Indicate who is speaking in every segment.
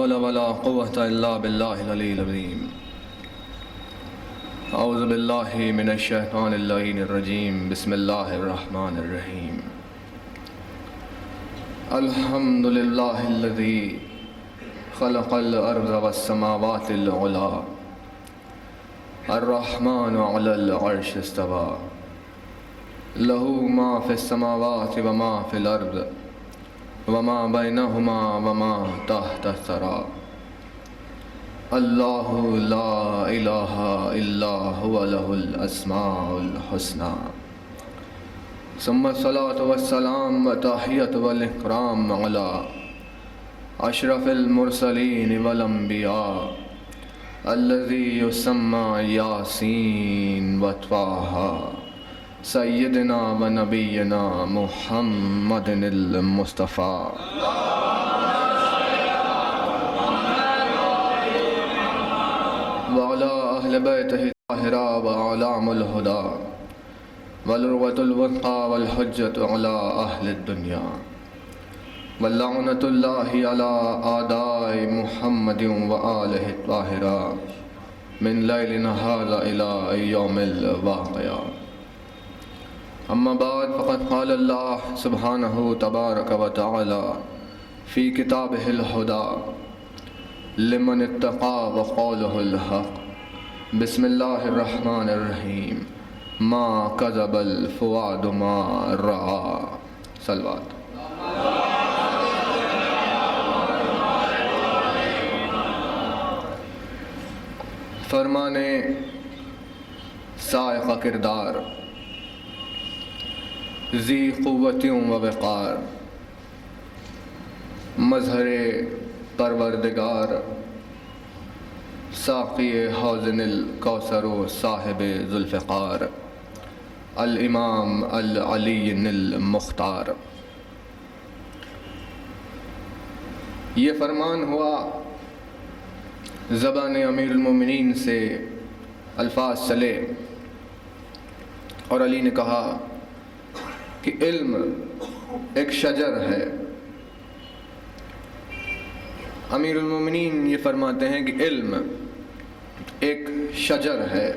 Speaker 1: حول ولا قوة إلا بالله العلي العظيم. أعوذ بالله من الشيطان اللعين الرجيم. بسم الله الرحمن الرحيم. الحمد لله الذي خلق الأرض والسماوات العلى الرحمن على العرش استوى له ما في السماوات وما في الأرض وما بينهما وما تحت الثرى. الله لا إله إلا هو له الأسماء الحسنى. ثم الصلاة والسلام والتحية والإكرام على أشرف المرسلين والأنبياء الذي يسمى ياسين وطه سيدنا ونبينا محمد المصطفى وعلى أهل بيته الطاهرة وأعلام الهدى والعروة الوثقى والحجة على أهل الدنيا ولعنة الله على أعداء محمد وآله الطاهرة من ليلنا هذا إلى يوم الواقعة. أما بعد فقد قال الله سبحانه تبارك وتعالى في كتابه الهدى لمن اتقى وقوله الحق. بسم الله الرحمن الرحيم. ما كذب الفؤاد ما رأى. صلوات. فرمانے سائق کردار ذی قوتوں و وقار مظہر پروردگار ساقی حوض الکوثر و صاحب ذوالفقار الامام العلی المختار. یہ فرمان ہوا زبان امیر المومنین سے الفاظ چلے اور علی نے کہا کہ علم ایک شجر ہے. امیر المومنین یہ فرماتے ہیں کہ علم ایک شجر ہے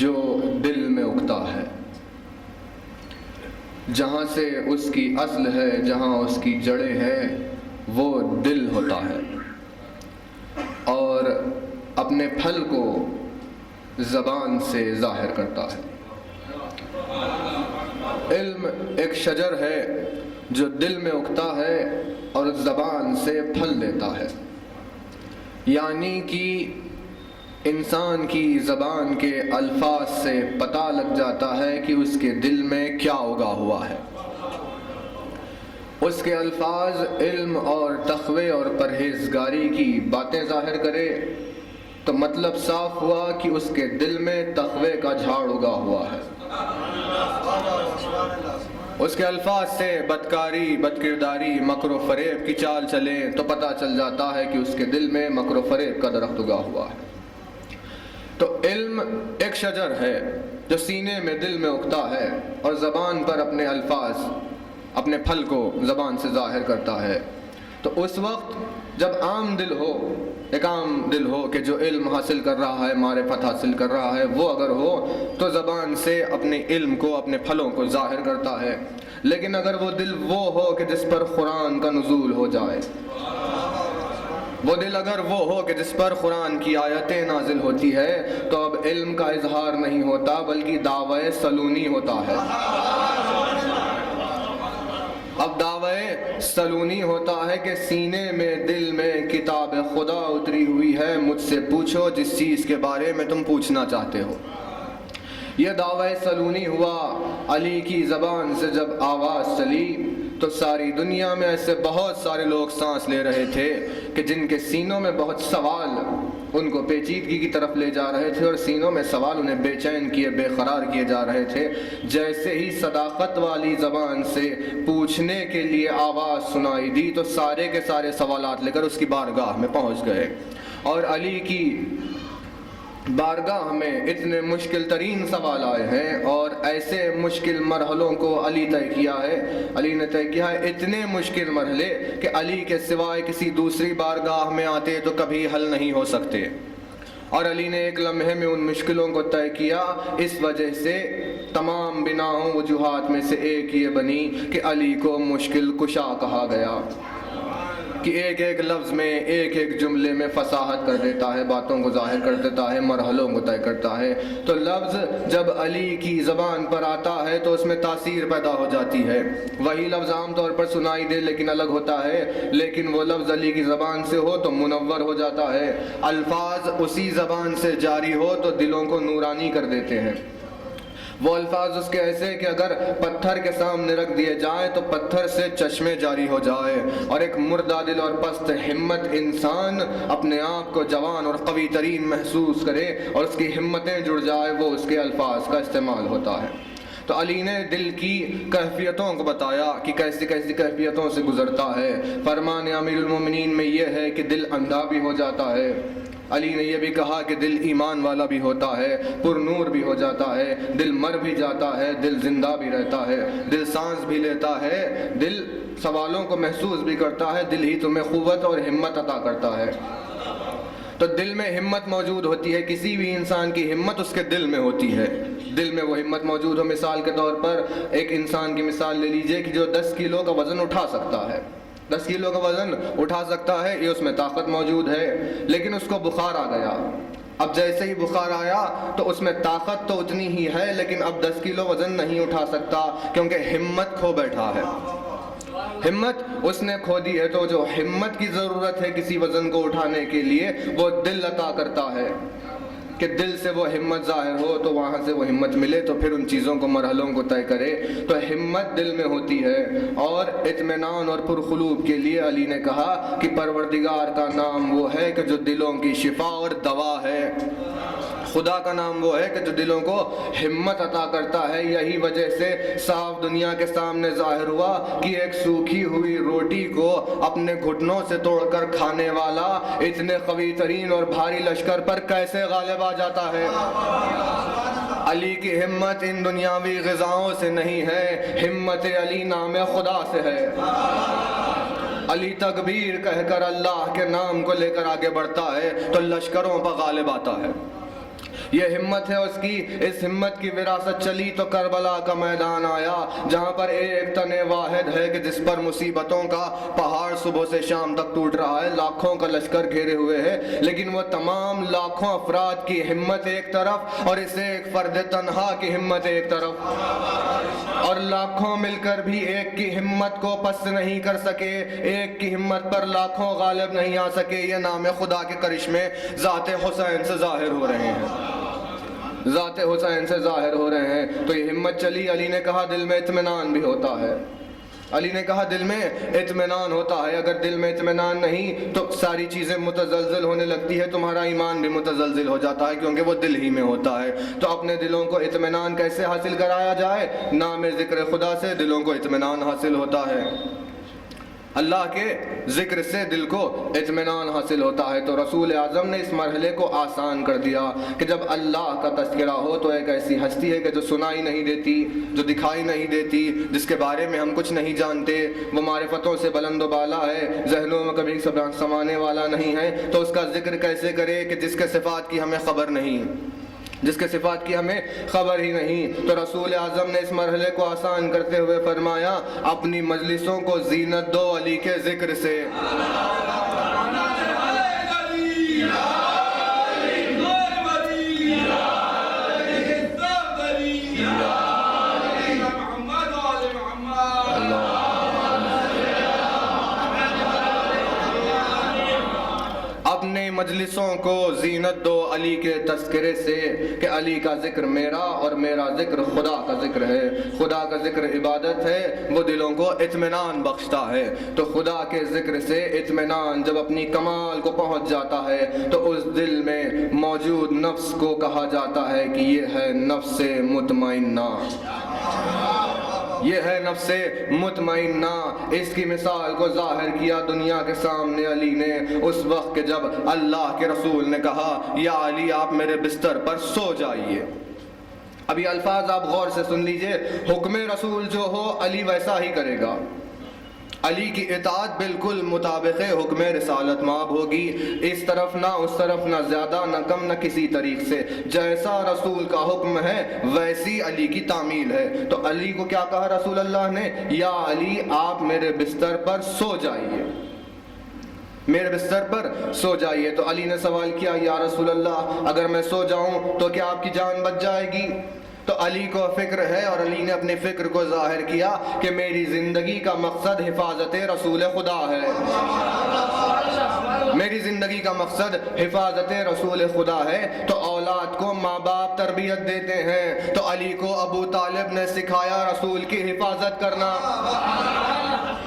Speaker 1: جو دل میں اگتا ہے. جہاں سے اس کی اصل ہے، جہاں اس کی جڑیں ہیں، وہ دل ہوتا ہے اور اپنے پھل کو زبان سے ظاہر کرتا ہے. علم ایک شجر ہے جو دل میں اگتا ہے اور زبان سے پھل دیتا ہے. یعنی کہ انسان کی زبان کے الفاظ سے پتہ لگ جاتا ہے کہ اس کے دل میں کیا اگا ہوا ہے. اس کے الفاظ علم اور تقوی اور پرہیزگاری کی باتیں ظاہر کرے تو مطلب صاف ہوا کہ اس کے دل میں تقوی کا جھاڑ اگا ہوا ہے. اس کے الفاظ سے بدکاری، بدکرداری، مکر و فریب کی چال چلیں تو پتہ چل جاتا ہے کہ اس کے دل میں مکر و فریب کا درخت اگا ہوا ہے. تو علم ایک شجر ہے جو سینے میں دل میں اگتا ہے اور زبان پر اپنے الفاظ، اپنے پھل کو زبان سے ظاہر کرتا ہے. تو اس وقت جب عام دل ہو، ایک عام دل ہو کہ جو علم حاصل کر رہا ہے، معرفت حاصل کر رہا ہے، وہ اگر ہو تو زبان سے اپنے علم کو، اپنے پھلوں کو ظاہر کرتا ہے. لیکن اگر وہ دل وہ ہو کہ جس پر قرآن کا نزول ہو جائے، وہ دل اگر وہ ہو کہ جس پر قرآن کی آیتیں نازل ہوتی ہے، تو اب علم کا اظہار نہیں ہوتا بلکہ دعوی سلونی ہوتا ہے. اب دعوی سلونی ہوتا ہے کہ سینے میں، دل میں کتاب خدا اتری ہوئی ہے، مجھ سے پوچھو جس چیز کے بارے میں تم پوچھنا چاہتے ہو. یہ دعوی سلونی ہوا. علی کی زبان سے جب آواز چلی تو ساری دنیا میں ایسے بہت سارے لوگ سانس لے رہے تھے کہ جن کے سینوں میں بہت سوال ان کو پیچیدگی کی طرف لے جا رہے تھے، اور سینوں میں سوال انہیں بے چین کیے، بے قرار کیے جا رہے تھے. جیسے ہی صداقت والی زبان سے پوچھنے کے لیے آواز سنائی دی تو سارے کے سارے سوالات لے کر اس کی بارگاہ میں پہنچ گئے. اور علی کی بارگاہ میں اتنے مشکل ترین سوال آئے ہیں اور ایسے مشکل مرحلوں کو علی نے طے کیا ہے اتنے مشکل مرحلے کہ علی کے سوائے کسی دوسری بارگاہ میں آتے تو کبھی حل نہیں ہو سکتے، اور علی نے ایک لمحے میں ان مشکلوں کو طے کیا۔ اس وجہ سے تمام بناؤں وجوہات میں سے ایک یہ بنی کہ علی کو مشکل کشا کہا گیا، کہ ایک ایک لفظ میں ایک ایک جملے میں فصاحت کر دیتا ہے، باتوں کو ظاہر کر دیتا ہے، مرحلوں کو طے کرتا ہے۔ تو لفظ جب علی کی زبان پر آتا ہے تو اس میں تاثیر پیدا ہو جاتی ہے۔ وہی لفظ عام طور پر سنائی دے لیکن الگ ہوتا ہے، لیکن وہ لفظ علی کی زبان سے ہو تو منور ہو جاتا ہے۔ الفاظ اسی زبان سے جاری ہو تو دلوں کو نورانی کر دیتے ہیں۔ وہ الفاظ اس کے ایسے کہ اگر پتھر کے سامنے رکھ دیے جائیں تو پتھر سے چشمے جاری ہو جائے، اور ایک مردہ دل اور پست ہمت انسان اپنے آپ کو جوان اور قوی ترین محسوس کرے اور اس کی ہمتیں جڑ جائے، وہ اس کے الفاظ کا استعمال ہوتا ہے۔ تو علی نے دل کی کیفیتوں کو بتایا کہ کیسی کیسی کیفیتوں سے گزرتا ہے۔ فرمان امیر المومنین میں یہ ہے کہ دل اندھا بھی ہو جاتا ہے۔ علی نے یہ بھی کہا کہ دل ایمان والا بھی ہوتا ہے، پر نور بھی ہو جاتا ہے، دل مر بھی جاتا ہے، دل زندہ بھی رہتا ہے، دل سانس بھی لیتا ہے، دل سوالوں کو محسوس بھی کرتا ہے، دل ہی تمہیں قوت اور ہمت عطا کرتا ہے۔ تو دل میں ہمت موجود ہوتی ہے، کسی بھی انسان کی ہمت اس کے دل میں ہوتی ہے۔ دل میں وہ ہمت موجود ہو، مثال کے طور پر ایک انسان کی مثال لے لیجئے کہ جو 10 کلو کا وزن اٹھا سکتا ہے، 10 کلو کا وزن اٹھا سکتا ہے، یہ اس میں طاقت موجود ہے، لیکن اس کو بخار آ گیا۔ اب جیسے ہی بخار آیا تو اس میں طاقت تو اتنی ہی ہے، لیکن اب 10 کلو وزن نہیں اٹھا سکتا کیونکہ ہمت کھو بیٹھا ہے۔ ہمت اس نے کھو دی ہے، تو جو ہمت کی ضرورت ہے کسی وزن کو اٹھانے کے لیے وہ دل عطا کرتا ہے کہ دل سے وہ ہمت ظاہر ہو تو وہاں سے وہ ہمت ملے تو پھر ان چیزوں کو مرحلوں کو طے کرے۔ تو ہمت دل میں ہوتی ہے، اور اطمینان اور پرخلوب کے لیے علی نے کہا کہ پروردگار کا نام وہ ہے کہ جو دلوں کی شفا اور دوا ہے، خدا کا نام وہ ہے کہ جو دلوں کو ہمت عطا کرتا ہے۔ یہی وجہ سے صاف دنیا کے سامنے ظاہر ہوا کہ ایک سوکھی ہوئی روٹی کو اپنے گھٹنوں سے توڑ کر کھانے والا اتنے قوی ترین اور بھاری لشکر پر کیسے غالب آ جاتا ہے۔ علی کی ہمت ان دنیاوی غذاؤں سے نہیں ہے، ہمت علی نام خدا سے ہے۔ علی تکبیر کہہ کر اللہ کے نام کو لے کر آگے بڑھتا ہے تو لشکروں پر غالب آتا ہے۔ یہ ہمت ہے اس کی، اس ہمت کی وراثت چلی تو کربلا کا میدان آیا، جہاں پر ایک تن واحد ہے کہ جس پر مصیبتوں کا پہاڑ صبح سے شام تک ٹوٹ رہا ہے، لاکھوں کا لشکر گھیرے ہوئے ہے، لیکن وہ تمام لاکھوں افراد کی ہمت ایک طرف اور اس ایک فرد تنہا کی ہمت ایک طرف، اور لاکھوں مل کر بھی ایک کی ہمت کو پست نہیں کر سکے، ایک کی ہمت پر لاکھوں غالب نہیں آ سکے۔ یہ نام خدا کے کرشمے ذات حسین سے ظاہر ہو رہے ہیں، ذات حسین سے ظاہر ہو رہے ہیں۔ تو یہ ہمت چلی، علی نے کہا دل میں اطمینان بھی ہوتا ہے، علی نے کہا دل میں اطمینان ہوتا ہے۔ اگر دل میں اطمینان نہیں تو ساری چیزیں متزلزل ہونے لگتی ہے، تمہارا ایمان بھی متزلزل ہو جاتا ہے کیونکہ وہ دل ہی میں ہوتا ہے۔ تو اپنے دلوں کو اطمینان کیسے حاصل کرایا جائے؟ نام ذکر خدا سے دلوں کو اطمینان حاصل ہوتا ہے، اللہ کے ذکر سے دل کو اطمینان حاصل ہوتا ہے۔ تو رسول اعظم نے اس مرحلے کو آسان کر دیا کہ جب اللہ کا تذکرہ ہو تو ایک ایسی ہستی ہے کہ جو سنائی نہیں دیتی، جو دکھائی نہیں دیتی، جس کے بارے میں ہم کچھ نہیں جانتے، وہ معرفتوں سے بلند و بالا ہے، ذہنوں میں کبھی سمانے والا نہیں ہے، تو اس کا ذکر کیسے کرے کہ جس کے صفات کی ہمیں خبر نہیں، جس کے صفات کی ہمیں خبر ہی نہیں۔ تو رسول اعظم نے اس مرحلے کو آسان کرتے ہوئے فرمایا اپنی مجلسوں کو زینت دو علی کے ذکر سے۔ اپنے مجلسوں کو زینت دو علی کے تذکرے سے، کہ علی کا ذکر میرا اور میرا ذکر خدا کا ذکر ہے۔ خدا کا ذکر عبادت ہے، وہ دلوں کو اطمینان بخشتا ہے۔ تو خدا کے ذکر سے اطمینان جب اپنی کمال کو پہنچ جاتا ہے تو اس دل میں موجود نفس کو کہا جاتا ہے کہ یہ ہے نفس مطمئنہ۔ یہ ہے نفس مطمئنہ. اس کی مثال کو ظاہر کیا دنیا کے سامنے علی نے اس وقت کہ جب اللہ کے رسول نے کہا یا علی آپ میرے بستر پر سو جائیے. اب یہ الفاظ آپ غور سے سن لیجئے. حکم رسول جو ہو علی ویسا ہی کرے گا. علی کی اطاعت بالکل مطابق حکم رسالت مآب ہوگی. اس طرف نہ اس طرف، نہ زیادہ نہ کم، نہ کسی طریق سے. جیسا رسول کا حکم ہے ویسی علی کی تعمیل ہے. تو علی کو کیا کہا رسول اللہ نے؟ یا علی آپ میرے بستر پر سو جائیے، میرے بستر پر سو جائیے. تو علی نے سوال کیا یا رسول اللہ اگر میں سو جاؤں تو کیا آپ کی جان بچ جائے گی؟ تو علی کو فکر ہے اور علی نے اپنے فکر کو ظاہر کیا کہ میری زندگی کا مقصد حفاظت رسول خدا ہے. میری زندگی کا مقصد حفاظت رسول خدا ہے. تو اولاد کو ماں باپ تربیت دیتے ہیں. تو علی کو ابو طالب نے سکھایا رسول کی حفاظت کرنا.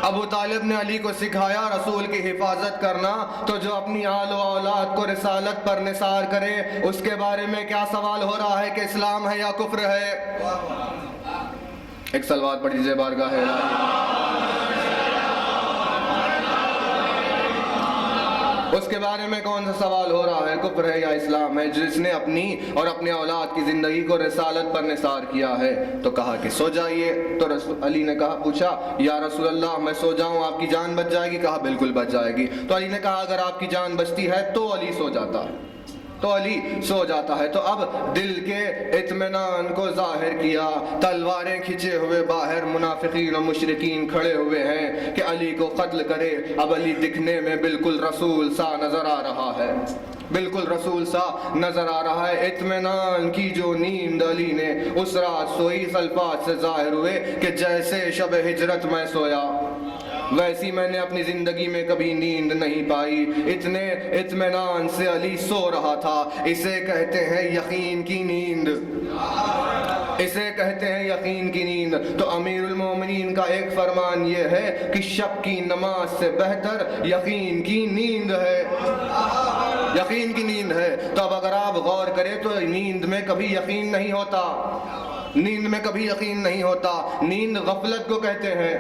Speaker 1: ابو طالب نے علی کو سکھایا رسول کی حفاظت کرنا. تو جو اپنی آل و اولاد کو رسالت پر نثار کرے اس کے بارے میں کیا سوال ہو رہا ہے کہ اسلام ہے یا کفر ہے؟ ایک صلوات پڑھ دیجئے بارگاہ اس کے بارے میں کون سا سوال ہو رہا ہے؟ کفر ہے یا اسلام ہے؟ جس نے اپنی اور اپنے اولاد کی زندگی کو رسالت پر نثار کیا ہے. تو کہا کہ سو جائیے. تو علی نے کہا پوچھا یا رسول اللہ میں سو جاؤں آپ کی جان بچ جائے گی؟ کہا بالکل بچ جائے گی. تو علی نے کہا اگر آپ کی جان بچتی ہے تو علی سو جاتا ہے. تو علی سو جاتا ہے. تو اب دل کے اطمینان کو ظاہر کیا. تلواریں کھچے ہوئے باہر منافقین و مشرکین کھڑے ہوئے ہیں کہ علی کو قتل کرے. اب علی دکھنے میں بالکل رسول سا نظر آ رہا ہے، بالکل رسول سا نظر آ رہا ہے. اطمینان کی جو نیند علی نے اس رات سوئی اس الفاظ سے ظاہر ہوئے کہ جیسے شب ہجرت میں سویا ویسی میں نے اپنی زندگی میں کبھی نیند نہیں پائی. اتنے اطمینان سے علی سو رہا تھا. اسے کہتے ہیں یقین کی نیند، اسے کہتے ہیں یقین کی نیند. تو امیر المومنین کا ایک فرمان یہ ہے کہ شب کی نماز سے بہتر یقین کی نیند ہے، یقین کی نیند ہے. تو اب اگر آپ غور کریں تو نیند میں کبھی یقین نہیں ہوتا، نیند میں کبھی یقین نہیں ہوتا. نیند غفلت کو کہتے ہیں،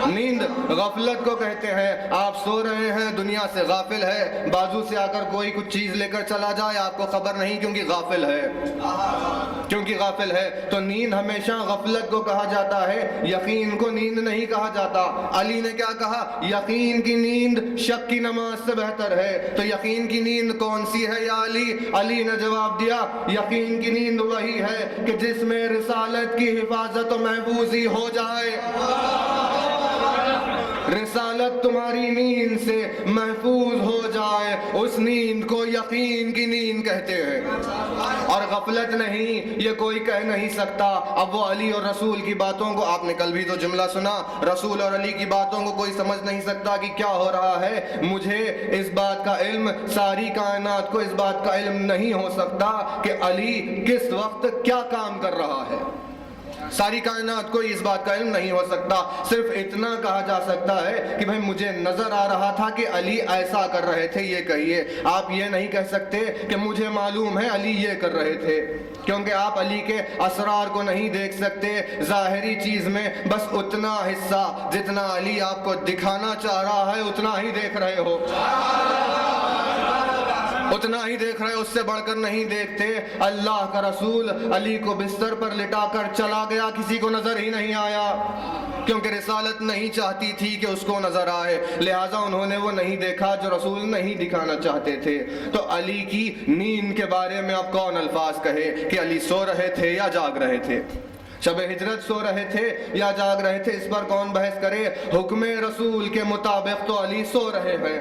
Speaker 1: نیند غفلت کو کہتے ہیں. آپ سو رہے ہیں، دنیا سے غافل ہے، بازو سے آ کر کوئی کچھ چیز لے کر چلا جائے آپ کو خبر نہیں کیونکہ غافل ہے، کیونکہ غافل ہے. تو نیند ہمیشہ غفلت کو کہا جاتا ہے، یقین کو نیند نہیں کہا جاتا. علی نے کیا کہا؟ یقین کی نیند شک کی نماز سے بہتر ہے. تو یقین کی نیند کون سی ہے یا علی؟ علی نے جواب دیا یقین کی نیند وہی ہے کہ جس میں رسالت کی حفاظت و محفوظی ہو جائے. رسالت تمہاری نیند سے محفوظ ہو جائے، اس نیند کو یقین کی نیند کہتے ہیں اور غفلت نہیں. یہ کوئی کہہ نہیں سکتا. اب وہ علی اور رسول کی باتوں کو، آپ نے کل بھی تو جملہ سنا، رسول اور علی کی باتوں کو کوئی سمجھ نہیں سکتا کہ کیا ہو رہا ہے. مجھے اس بات کا علم، ساری کائنات کو اس بات کا علم نہیں ہو سکتا کہ علی کس وقت کیا کام کر رہا ہے. ساری کائنات کو اس بات کا علم نہیں ہو سکتا. صرف اتنا کہا جا سکتا ہے کہ بھئی مجھے نظر آ رہا تھا کہ علی ایسا کر رہے تھے. یہ کہیے، آپ یہ نہیں کہہ سکتے کہ مجھے معلوم ہے علی یہ کر رہے تھے، کیونکہ آپ علی کے اسرار کو نہیں دیکھ سکتے. ظاہری چیز میں بس اتنا حصہ جتنا علی آپ کو دکھانا چاہ رہا ہے اتنا ہی دیکھ رہے ہو، اتنا ہی دیکھ رہے، اس سے بڑھ کر نہیں دیکھتے. اللہ کا رسول علی کو بستر پر لٹا کر چلا گیا، کسی کو نظر ہی نہیں آیا، کیونکہ رسالت نہیں چاہتی تھی کہ اس کو نظر آئے، لہٰذا انہوں نے وہ نہیں دیکھا جو رسول نہیں دکھانا چاہتے تھے. تو علی کی نیند کے بارے میں اب کون الفاظ کہے کہ علی سو رہے تھے یا جاگ رہے تھے، شب ہجرت سو رہے تھے یا جاگ رہے تھے، اس پر کون بحث کرے. حکم رسول کے مطابق تو علی سو رہے ہیں،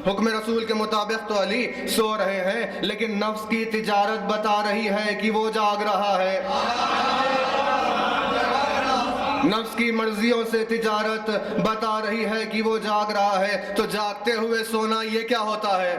Speaker 1: حکم رسول کے مطابق تو علی سو رہے ہیں، لیکن نفس کی تجارت بتا رہی ہے کہ وہ جاگ رہا ہے. نفس کی مرضیوں سے تجارت بتا رہی ہے کہ وہ جاگ رہا ہے. تو جاگتے ہوئے سونا یہ کیا ہوتا ہے؟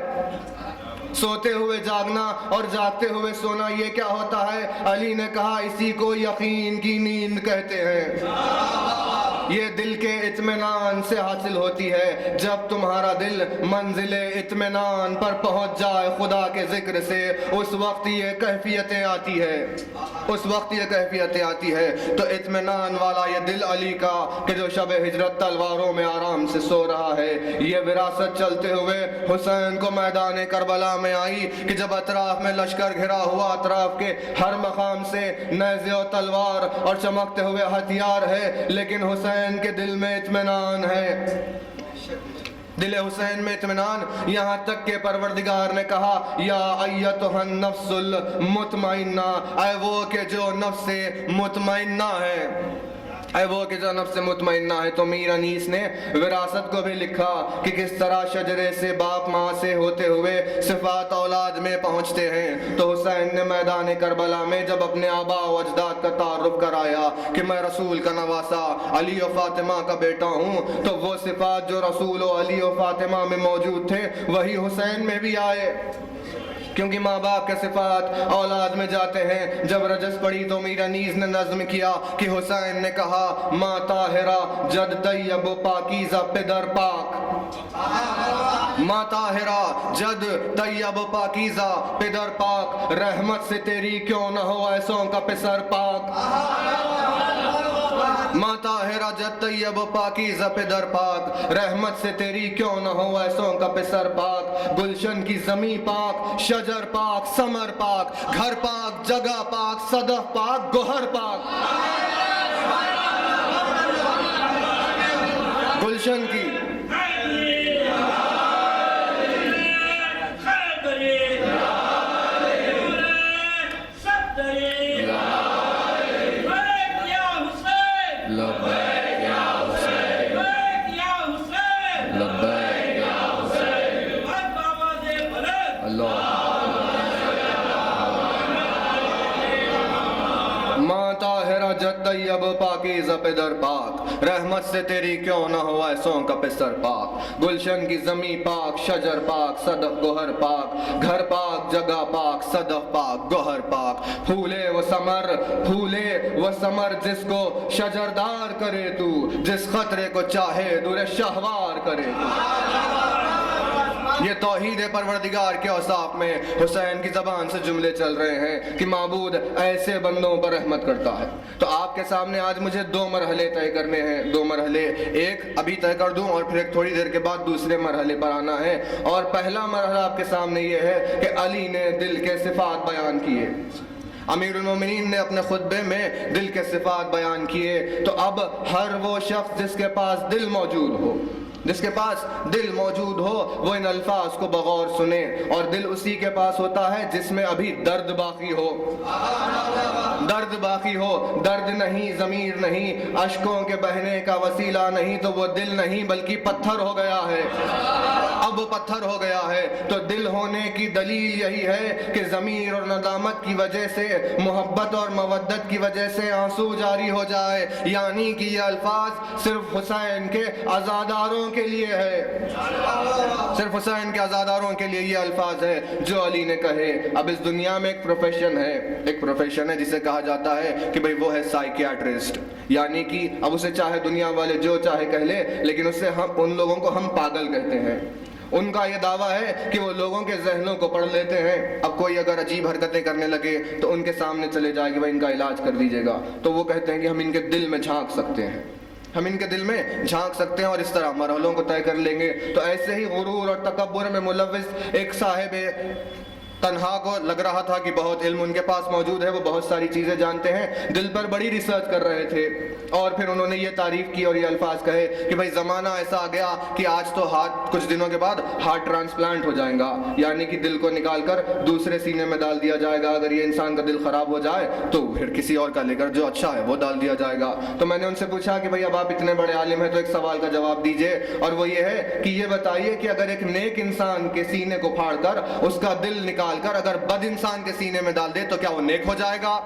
Speaker 1: سوتے ہوئے جاگنا اور جاگتے ہوئے سونا یہ کیا ہوتا ہے؟ علی نے کہا اسی کو یقین کی نیند کہتے ہیں. یہ دل کے اطمینان سے حاصل ہوتی ہے. جب تمہارا دل منزل اطمینان پر پہنچ جائے خدا کے ذکر سے, اس وقت یہ کیفیتیں آتی ہے, اس وقت یہ کیفیتیں آتی ہے. تو اطمینان والا یہ دل علی کا کہ جو شب ہجرت تلواروں میں آرام سے سو رہا ہے, یہ وراثت چلتے ہوئے حسین کو میدان کربلا میں آئی کہ جب اطراف میں لشکر گھرا ہوا, اطراف کے ہر مقام سے نیزے و تلوار اور چمکتے ہوئے ہتھیار ہے, لیکن حسین کے دل میں اطمینان ہے. دل حسین میں اطمینان, یہاں تک کہ پروردگار نے کہا یا ایتھا النفس المطمئنہ, اے وہ کہ جو نفس مطمئنہ ہے, اے وہ کہ جو نفس مطمئنہ ہے. تو میر انیس نے وراثت کو بھی لکھا کہ کس طرح شجرے سے باپ ماں سے ہوتے ہوئے صفات اولاد میں پہنچتے ہیں. تو حسین نے میدان کربلا میں جب اپنے آبا و اجداد کا تعارف کرایا کہ میں رسول کا نواسا علی و فاطمہ کا بیٹا ہوں, تو وہ صفات جو رسول و علی و فاطمہ میں موجود تھے وہی حسین میں بھی آئے, کیونکہ ماں باپ کے صفات اولاد میں جاتے ہیں. جب رجس پڑی تو میر انیس نے نظم کیا کہ حسین نے کہا ماں طاہرہ جد طیب و پاکیزہ پدر پاک, ماں طاہرہ جد طیب و پاکیزہ پدر پاک, رحمت سے تیری کیوں نہ ہو ایسوں کا پسر پاک. ماں طاہرہ جد طیب و پاکیزہ پدر پاک, رحمت سے تیری کیوں نہ ہو ایسوں کا پسر پاک. گلشن کی زمین پاک, شجر پاک, ثمر پاک, گھر پاک, جگہ پاک, صدف پاک, گوہر پاک. گلشن کی جد طیب پاکیزہ پدر پاک, رحمت سے تیری کیوں نہ ہو ایسوں کا پسر پاک. گلشن کی زمین پاک, شجر پاک, صدف گوہر پاک, گھر پاک, جگہ پاک, صدف پاک, گوہر پاک. پھولے و ثمر جس کو شجردار کرے تو, جس خطرے کو چاہے دور شہوار کرے تو. یہ توحید پروردگار کے اوصاف میں حسین کی زبان سے جملے چل رہے ہیں کہ معبود ایسے بندوں پر رحمت کرتا ہے. تو آپ کے سامنے آج مجھے 2 مرحلے طے کرنے ہیں, 2 مرحلے, ایک ابھی طے کر دوں اور پھر ایک تھوڑی دیر کے بعد دوسرے مرحلے پر آنا ہے. اور پہلا مرحلہ آپ کے سامنے یہ ہے کہ علی نے دل کے صفات بیان کیے, امیر المومنین نے اپنے خطبے میں دل کے صفات بیان کیے. تو اب ہر وہ شخص جس کے پاس دل موجود ہو, جس کے پاس دل موجود ہو, وہ ان الفاظ کو بغور سنے. اور دل اسی کے پاس ہوتا ہے جس میں ابھی درد باقی ہو, درد باقی ہو. درد نہیں, ضمیر نہیں, اشکوں کے بہنے کا وسیلہ نہیں, تو وہ دل نہیں بلکہ پتھر ہو گیا ہے. اب وہ پتھر ہو گیا ہے. تو دل ہونے کی دلیل یہی ہے کہ ضمیر اور ندامت کی وجہ سے, محبت اور مودت کی وجہ سے آنسو جاری ہو جائے. یعنی کہ یہ الفاظ صرف حسین کے عزاداروں کے لیے ہے, صرف حسین کے عزاداروں کے لیے یہ الفاظ ہے جو علی نے کہے. اب اس دنیا میں ایک پروفیشن ہے جسے کہا جاتا ہے کہ بھئی وہ ہے سائیکیاٹرسٹ. یعنی کہ اب اسے چاہے دنیا والے جو چاہے کہہ لے, لیکن اس سے ان لوگوں کو ہم پاگل کہتے ہیں. ان کا یہ دعویٰ ہے کہ وہ لوگوں کے ذہنوں کو پڑھ لیتے ہیں. اب کوئی اگر عجیب حرکتیں کرنے لگے تو ان کے سامنے چلے جائے کہ بھئی ان کا علاج کر دیجیے گا, تو وہ کہتے ہیں کہ ہم ان کے دل میں جھانک سکتے ہیں, ہم ان کے دل میں جھانک سکتے ہیں اور اس طرح مرحلوں کو طے کر لیں گے. تو ایسے ہی غرور اور تکبر میں ملوث ایک صاحب تنہا کو لگ رہا تھا کہ بہت علم ان کے پاس موجود ہے, وہ بہت ساری چیزیں جانتے ہیں, دل پر بڑی ریسرچ کر رہے تھے. اور پھر انہوں نے یہ تعریف کی اور یہ الفاظ کہے کہ بھئی زمانہ ایسا آ گیا کہ آج تو کچھ دنوں کے بعد ہارٹ ٹرانسپلانٹ ہو جائیں گا, یعنی کہ دل کو نکال کر دوسرے سینے میں ڈال دیا جائے گا. اگر یہ انسان کا دل خراب ہو جائے تو پھر کسی اور کا لے کر جو اچھا ہے وہ ڈال دیا جائے گا. تو میں نے ان سے پوچھا کہ بھئی اب آپ اتنے بڑے عالم ہیں تو ایک سوال کا جواب دیجئے, اور وہ یہ ہے کہ یہ بتائیے کہ اگر ایک نیک انسان کے سینے کو پھاڑ کر اس کا دل نکال کر اگر بد انسان کے سینے میں ڈال دے تو کیا وہ نیک ہو جائے گا؟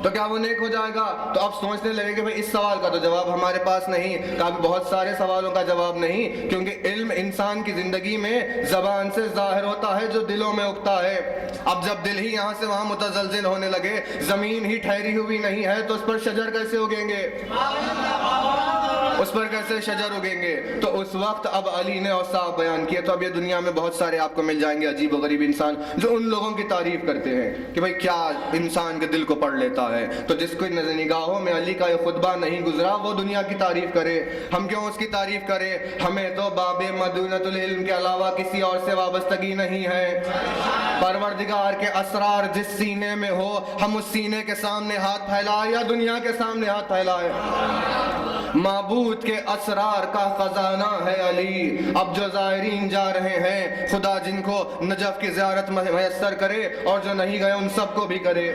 Speaker 1: تو کیا وہ نیک ہو جائے گا؟ تو اب سوچنے لگے کہ بھئی اس سوال کا تو جواب ہمارے پاس نہیں، کافی بہت سارے سوالوں کا جواب نہیں، کیونکہ علم انسان کی زندگی میں زبان سے ظاہر ہوتا ہے جو دلوں میں اگتا ہے۔ اب جب دل ہی یہاں سے وہاں متزلزل ہونے لگے، زمین ہی ٹھہری ہوئی نہیں ہے، تو اس پر شجر کیسے اگیں گے؟ اس پر کیسے شجر اگیں گے؟ تو اس وقت اب علی نے اوصاف بیان کیے۔ تو اب یہ دنیا میں بہت سارے آپ کو مل جائیں گے عجیب و غریب انسان جو ان لوگوں کی تعریف کرتے ہیں کہ بھئی کیا انسان کے دل کو پڑھ لیتا ہے۔ تو جس کو نگاہوں میں علی کا یہ خطبہ نہیں گزرا وہ دنیا کی تعریف کرے، ہم کیوں اس کی تعریف کریں؟ ہمیں تو باب مدینۃ العلم کے علاوہ کسی اور سے وابستگی نہیں ہے۔ پروردگار کے اسرار جس سینے میں ہو، ہم اس سینے کے سامنے ہاتھ پھیلائے یا دنیا کے سامنے ہاتھ پھیلائے؟ معبود کے اسرار کا خزانہ ہے علی۔ اب جو زائرین جا رہے ہیں، خدا جن کو نجف کی زیارت میسر کرے اور جو نہیں گئے ان سب کو بھی کرے۔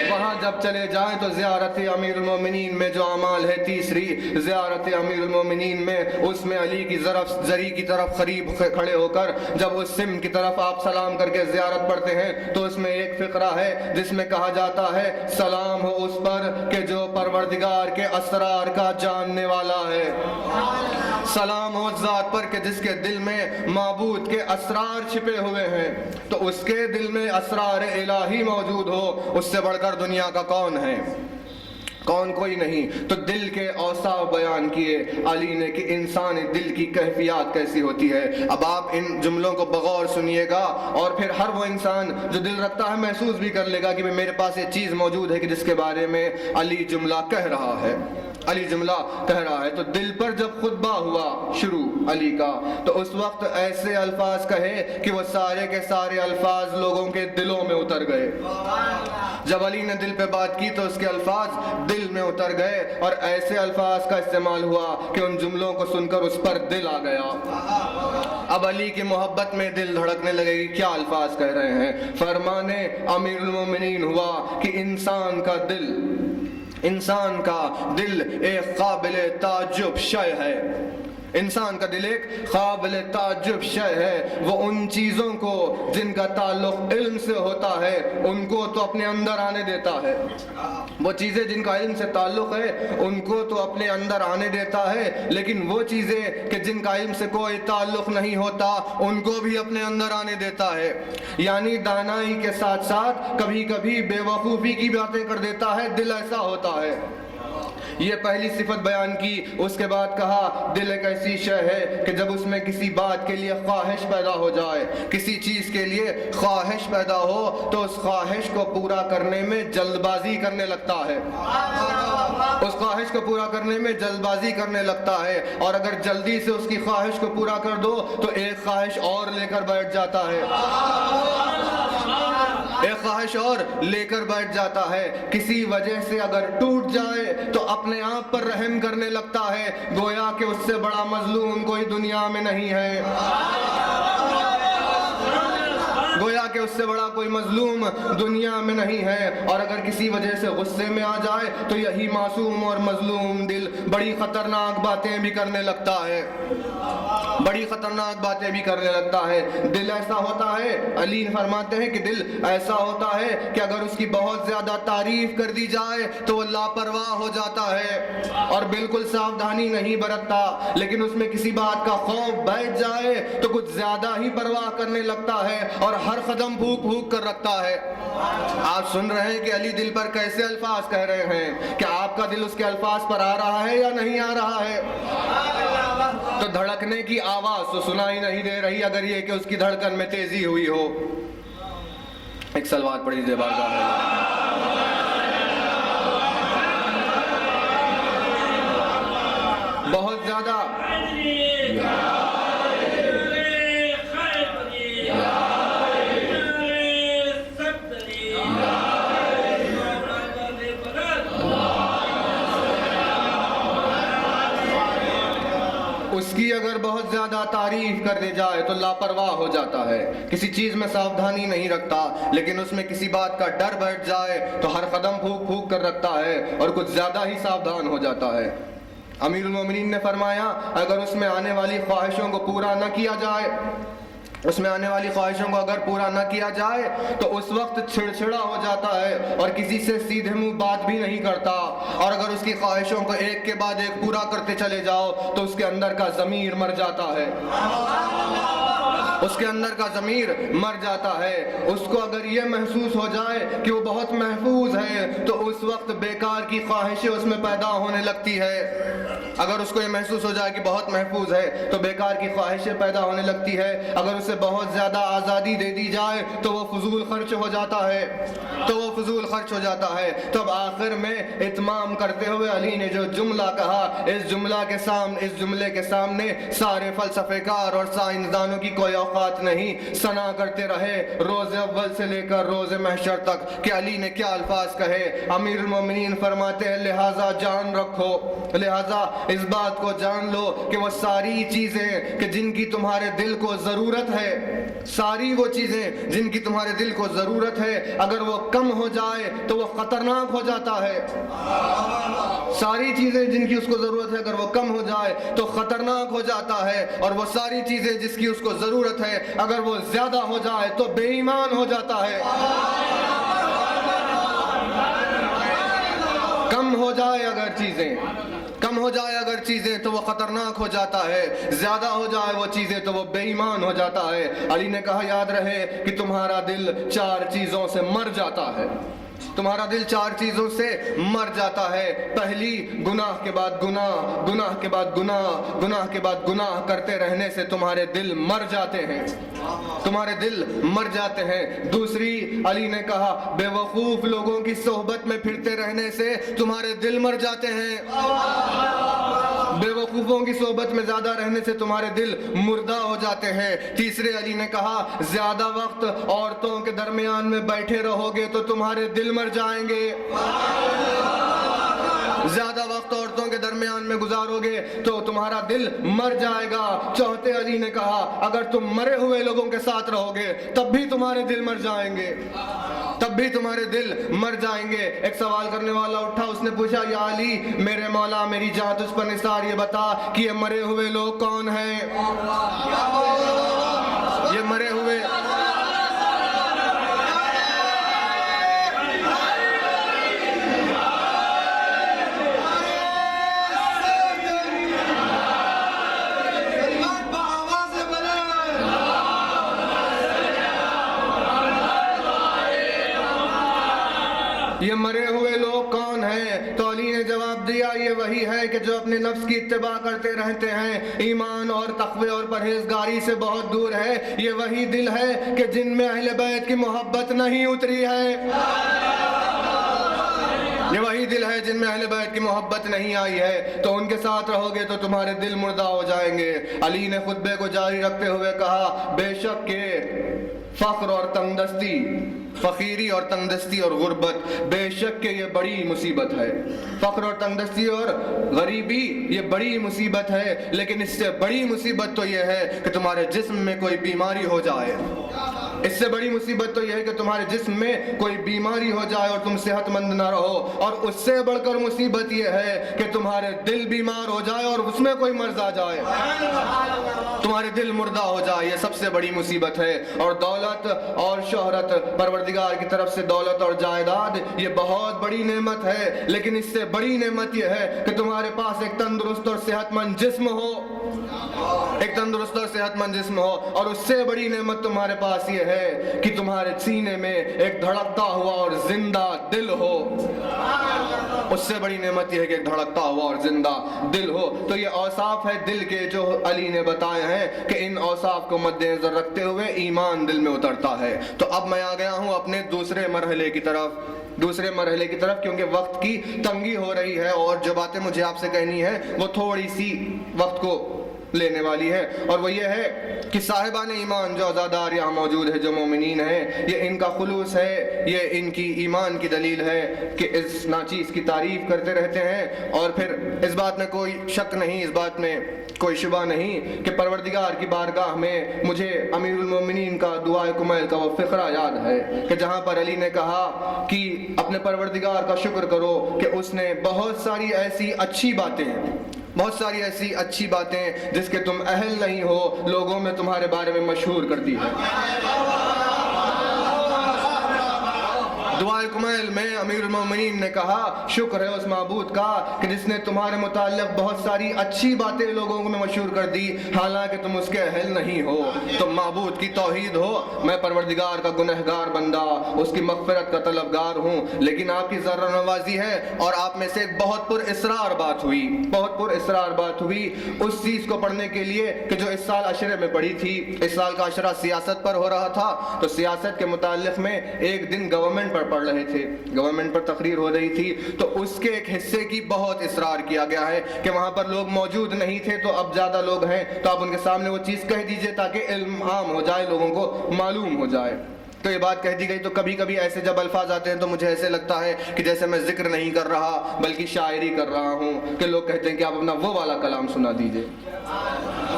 Speaker 1: وہاں جب چلے جائیں تو زیارت امیر المومنین میں جو اعمال ہے، تیسری زیارت امیر المومنین میں، اس میں علی کی زری کی طرف قریب کھڑے ہو کر جب اس سمت کی طرف آپ سلام کر کے زیارت پڑھتے ہیں تو اس میں ایک فقرہ ہے جس میں کہا جاتا ہے سلام ہو اس پر کہ جو پروردگار کے اسرار کا جاننے والا ہے، سلام ہو اس ذات پر کہ جس کے دل میں معبود کے اسرار چھپے ہوئے ہیں۔ تو اس کے دل میں اسرار الہی موجود ہو، اس سے بڑھ کر دنیا کا کون ہے؟ کون؟ کوئی نہیں۔ تو دل کے اوصاف بیان کیے علی نے کہ انسان دل کی کیفیات کیسی ہوتی ہے۔ اب آپ ان جملوں کو بغور سنیے گا اور پھر ہر وہ انسان جو دل رکھتا ہے محسوس بھی کر لے گا کہ میرے پاس یہ چیز موجود ہے کہ جس کے بارے میں علی جملہ کہہ رہا ہے، علی جملہ کہہ رہا ہے۔ تو دل پر جب خطبہ ہوا شروع علی کا تو اس وقت ایسے الفاظ کہے کہ وہ سارے کے سارے الفاظ لوگوں کے دلوں میں اتر گئے۔ جب علی نے دل پہ بات کی تو اس کے الفاظ دل میں اتر گئے اور ایسے الفاظ کا استعمال ہوا کہ ان جملوں کو سن کر اس پر دل آ گیا۔ اب علی کی محبت میں دل دھڑکنے لگے گی۔ کیا الفاظ کہہ رہے ہیں؟ فرمانے امیر المومنین ہوا کہ انسان کا دل ایک قابل تعجب شے ہے۔ انسان کا دل ایک قابل تعجب شے ہے۔ وہ ان چیزوں کو جن کا تعلق علم سے ہوتا ہے ان کو تو اپنے اندر آنے دیتا ہے۔ وہ چیزیں جن کا علم سے تعلق ہے ان کو تو اپنے اندر آنے دیتا ہے، لیکن وہ چیزیں کہ جن کا علم سے کوئی تعلق نہیں ہوتا ان کو بھی اپنے اندر آنے دیتا ہے۔ یعنی دانائی کے ساتھ ساتھ کبھی کبھی بے وقوفی کی باتیں کر دیتا ہے۔ دل ایسا ہوتا ہے۔ یہ پہلی صفت بیان کی۔ اس کے بعد کہا دل ایک ایسی شے ہے کہ جب اس میں کسی بات کے لیے خواہش پیدا ہو جائے، کسی چیز کے لیے خواہش پیدا ہو تو اس خواہش کو پورا کرنے میں جلد بازی کرنے لگتا ہے۔ اس خواہش کو پورا کرنے میں جلد بازی کرنے لگتا ہے، اور اگر جلدی سے اس کی خواہش کو پورا کر دو تو ایک خواہش اور لے کر بیٹھ جاتا ہے، ایک خواہش اور لے کر بیٹھ جاتا ہے۔ کسی وجہ سے اگر ٹوٹ جائے تو اپنے آپ پر رحم کرنے لگتا ہے، گویا کہ اس سے بڑا مظلوم کوئی دنیا میں نہیں ہے، گویا کہ اس سے بڑا کوئی مظلوم دنیا میں نہیں ہے۔ اور اگر کسی وجہ سے غصے میں آ جائے تو یہی معصوم اور مظلوم دل بڑی خطرناک باتیں بھی کرنے لگتا ہے، بڑی خطرناک باتیں بھی کرنے لگتا ہے۔ دل ایسا ہوتا ہے، علی فرماتے ہیں کہ دل ایسا ہوتا ہے کہ اگر اس کی بہت زیادہ تعریف کر دی جائے تو وہ لاپرواہ ہو جاتا ہے اور بالکل ساودھانی نہیں برتتا، لیکن اس میں کسی بات کا خوف بیٹھ جائے تو کچھ زیادہ ہی پرواہ کرنے لگتا ہے اور ہر قدم پھونک پھونک کر رکھتا ہے۔ آپ سن رہے ہیں کہ علی دل پر کیسے الفاظ کہہ رہے ہیں؟ کہ آپ کا دل اس کے الفاظ پر آ رہا ہے یا نہیں آ رہا ہے؟ تو دھڑکنے کی آواز تو سنائی نہیں دے رہی اگر یہ کہ اس کی دھڑکن میں تیزی ہوئی ہو۔ ایک صلوات پڑھ لیجیے بارگاہ میں۔ بہت زیادہ اس کی اگر بہت زیادہ تعریف کر دی جائے تو لاپرواہ ہو جاتا ہے، کسی چیز میں ساودھانی نہیں رکھتا، لیکن اس میں کسی بات کا ڈر بیٹھ جائے تو ہر قدم پھونک پھونک کر رکھتا ہے اور کچھ زیادہ ہی ساودھان ہو جاتا ہے۔ امیر المومنین نے فرمایا اگر اس میں آنے والی خواہشوں کو پورا نہ کیا جائے اس میں آنے والی خواہشوں کو اگر پورا نہ کیا جائے تو اس وقت چھڑچھڑا ہو جاتا ہے اور کسی سے سیدھے منہ بات بھی نہیں کرتا، اور اگر اس کی خواہشوں کو ایک کے بعد ایک پورا کرتے چلے جاؤ تو اس کے اندر کا ضمیر مر جاتا ہے، اس کے اندر کا ضمیر مر جاتا ہے۔ اس کو اگر یہ محسوس ہو جائے کہ وہ بہت محفوظ ہے تو اس وقت بیکار کی خواہشیں اس میں پیدا ہونے لگتی ہے۔ اگر اس کو یہ محسوس ہو جائے کہ بہت محفوظ ہے تو بیکار کی خواہشیں پیدا ہونے لگتی ہے۔ اگر اسے بہت زیادہ آزادی دے دی جائے تو وہ فضول خرچ ہو جاتا ہے، تو اب آخر میں اتمام کرتے ہوئے علی نے جو جملہ کہا، اس جملے کے سامنے سارے فلسفے کار اور سائنسدانوں کی کوئی اوقات نہیں۔ ثنا کرتے رہے روز اول سے لے کر روز محشر تک کہ علی نے کیا الفاظ کہے۔ امیر المومنین فرماتے ہیں لہٰذا جان رکھو، لہٰذا اس بات کو جان لو کہ وہ ساری چیزیں کہ جن کی تمہارے دل کو ضرورت ہے، ساری وہ چیزیں جن کی تمہارے دل کو ضرورت ہے، اگر وہ کم ہو جائے تو وہ خطرناک ہو جاتا ہے۔ ساری چیزیں جن کی اس کو ضرورت ہے اگر وہ کم ہو جائے تو خطرناک ہو جاتا ہے، اور وہ ساری چیزیں جس کی اس کو ضرورت ہے اگر وہ زیادہ ہو جائے تو بے ایمان ہو جاتا ہے۔ کم ہو جائے اگر چیزیں تو وہ خطرناک ہو جاتا ہے، زیادہ ہو جائے وہ چیزیں تو وہ بے ایمان ہو جاتا ہے۔ علی نے کہا یاد رہے کہ تمہارا دل 4 چیزوں سے مر جاتا ہے، تمہارا دل 4 چیزوں سے مر جاتا ہے۔ پہلی، گناہ کے بعد گناہ، گناہ کے بعد گناہ، گناہ کے بعد گناہ کرتے رہنے سے تمہارے دل مر جاتے ہیں، تمہارے دل مر جاتے ہیں۔ دوسری، علی نے کہا بے وقوف لوگوں کی صحبت میں پھرتے رہنے سے تمہارے دل مر جاتے ہیں، بے وقوفوں کی صحبت میں زیادہ رہنے سے تمہارے دل مردہ ہو جاتے ہیں۔ تیسرے، علی نے کہا زیادہ وقت عورتوں کے درمیان میں بیٹھے رہو گے تو تمہارے دل مر جائیں گے، زیادہ وقت عورتوں کے درمیان میں گزارو گے تو تمہارا دل مر جائے گا۔ چوتھے، علی نے کہا اگر تم مرے ہوئے لوگوں کے ساتھ رہو گے تب بھی تمہارے دل مر جائیں گے، تب بھی تمہارے دل مر جائیں گے۔ ایک سوال کرنے والا اٹھا، اس نے پوچھا یا علی میرے مولا میری جان تجھ پر نثار، یہ بتا کہ یہ مرے ہوئے لوگ کون ہیں؟ یہ مرے ہوئے یہ مرے ہوئے لوگ کون ہیں؟ تو علی نے جواب دیا یہ وہی ہے کہ جو اپنے نفس کی اتباع کرتے رہتے ہیں، ایمان اور تقوی اور پرہیزگاری سے بہت دور ہے۔ یہ وہی دل ہے کہ جن میں اہل بیت کی محبت نہیں اتری ہے، یہ وہی دل ہے جن میں اہل بیت کی محبت نہیں آئی ہے، تو ان کے ساتھ رہو گے تو تمہارے دل مردہ ہو جائیں گے۔ علی نے خطبے کو جاری رکھتے ہوئے کہا بے شک کہ فخر اور تنگدستی، فقیری اور تنگدستی اور غربت، بے شک کہ یہ بڑی مصیبت ہے۔ فقر اور تنگدستی اور غریبی یہ بڑی مصیبت ہے، لیکن اس سے بڑی مصیبت تو یہ ہے کہ تمہارے جسم میں کوئی بیماری ہو جائے۔ اس سے بڑی مصیبت تو یہ ہے کہ تمہارے جسم میں کوئی بیماری ہو جائے اور تم صحت مند نہ رہو، اور اس سے بڑھ کر مصیبت یہ ہے کہ تمہارے دل بیمار ہو جائے اور اس میں کوئی مرض آ جائے، تمہارے دل مردہ ہو جائے، یہ سب سے بڑی مصیبت ہے۔ اور دولت اور شہرت، پروردگار کی طرف سے دولت اور جائیداد یہ بہت بڑی نعمت ہے، لیکن اس سے بڑی نعمت یہ ہے کہ تمہارے پاس ایک تندرست اور صحت مند جسم ہو، ایک تندرست اور صحت مند جسم ہو، اور اس سے بڑی نعمت تمہارے پاس یہ ہے کہ تمہارے سینے میں ایک دھڑکتا ہوا اور زندہ دل ہو، اس سے بڑی نعمت یہ ہے کہ ایک دھڑکتا ہوا اور زندہ دل ہو۔ تو یہ اوصاف ہے دل کے جو علی نے بتائے ہیں کہ ان اوصاف کو مد نظر رکھتے ہوئے ایمان دل میں اترتا ہے۔ تو اب میں آ گیا ہوں اپنے دوسرے مرحلے کی طرف، کیونکہ وقت کی تنگی ہو رہی ہے اور جو باتیں مجھے آپ سے کہنی ہے وہ تھوڑی سی وقت کو لینے والی ہے، اور وہ یہ ہے کہ صاحبان ایمان جو عزادار یہاں موجود ہے، جو مومنین ہیں، یہ ان کا خلوص ہے، یہ ان کی ایمان کی دلیل ہے کہ اس ناچیز کی تعریف کرتے رہتے ہیں، اور پھر اس بات میں کوئی شک نہیں، اس بات میں کوئی شبہ نہیں کہ پروردگار کی بارگاہ میں مجھے امیر المومنین کا دعائے کمیل کا وہ فقرہ یاد ہے کہ جہاں پر علی نے کہا کہ اپنے پروردگار کا شکر کرو کہ اس نے بہت ساری ایسی اچھی باتیں بہت ساری ایسی اچھی باتیں جس کے تم اہل نہیں ہو لوگوں میں تمہارے بارے میں مشہور کر دی ہے۔ دعائے کمیل میں امیر المومنین نے کہا شکر ہے اس معبود کا کہ جس نے تمہارے متعلق بہت ساری اچھی باتیں لوگوں میں مشہور کر دی حالانکہ تم اس کے اہل نہیں ہو۔ تم معبود کی توحید ہو، میں پروردگار کا گنہگار بندہ اس کی مغفرت کا طلبگار ہوں، لیکن آپ کی ذرہ نوازی ہے اور آپ میں سے ایک بہت پر اسرار بات ہوئی اس چیز کو پڑھنے کے لیے کہ جو اس سال عشرے میں پڑھی تھی۔ اس سال کا عشرہ سیاست پر ہو رہا تھا، تو سیاست کے متعلق میں ایک دن گورنمنٹ پر پڑھ رہے تھے، گورنمنٹ پر تقریر ہو رہی تھی، تو اس کے ایک حصے کی بہت اصرار کیا گیا ہے کہ وہاں پر لوگ موجود نہیں تھے تو اب زیادہ لوگ ہیں تو آپ ان کے سامنے وہ چیز کہہ دیجئے تاکہ علم عام ہو جائے، لوگوں کو معلوم ہو جائے۔ تو یہ بات کہہ دی گئی۔ تو کبھی کبھی ایسے جب الفاظ آتے ہیں تو مجھے ایسے لگتا ہے کہ جیسے میں ذکر نہیں کر رہا بلکہ شاعری کر رہا ہوں، کہ لوگ کہتے ہیں کہ آپ اپنا وہ والا کلام سنا دیجئے۔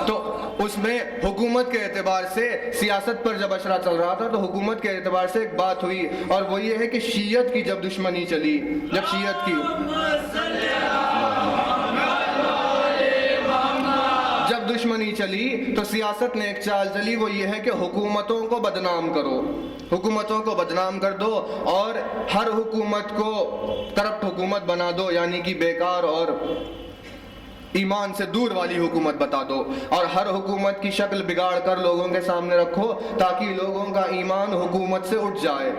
Speaker 1: تو اس میں حکومت کے اعتبار سے سیاست پر جب اشرا چل رہا تھا تو حکومت کے اعتبار سے ایک بات ہوئی، اور وہ یہ ہے کہ شیعت کی جب دشمنی چلی، جب دشمنی چلی تو سیاست نے ایک چال چلی، وہ یہ ہے کہ حکومتوں کو بدنام کرو، حکومتوں کو بدنام کر دو اور ہر حکومت کو کرپٹ حکومت بنا دو، یعنی کہ بیکار اور ایمان سے دور والی حکومت بتا دو، اور ہر حکومت کی شکل بگاڑ کر لوگوں کے سامنے رکھو تاکہ لوگوں کا ایمان حکومت سے اٹھ جائے،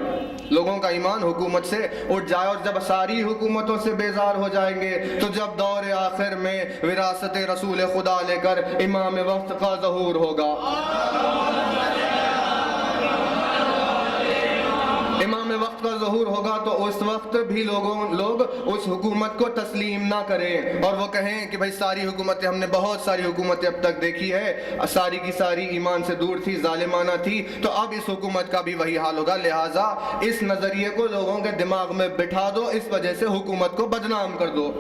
Speaker 1: لوگوں کا ایمان حکومت سے اٹھ جائے۔ اور جب ساری حکومتوں سے بیزار ہو جائیں گے تو جب دور آخر میں وراثت رسول خدا لے کر امام وقت کا ظہور ہوگا، امام وقت کا ظہور ہوگا، تو اس وقت بھی لوگ اس حکومت کو تسلیم نہ کریں اور وہ کہیں کہ بھائی ساری حکومتیں، ہم نے بہت ساری حکومتیں اب تک دیکھی ہے، ساری کی ساری ایمان سے دور تھی، ظالمانہ تھی، تو اب اس حکومت کا بھی وہی حال ہوگا، لہٰذا اس نظریے کو لوگوں کے دماغ میں بٹھا دو، اس وجہ سے حکومت کو بدنام کر دو۔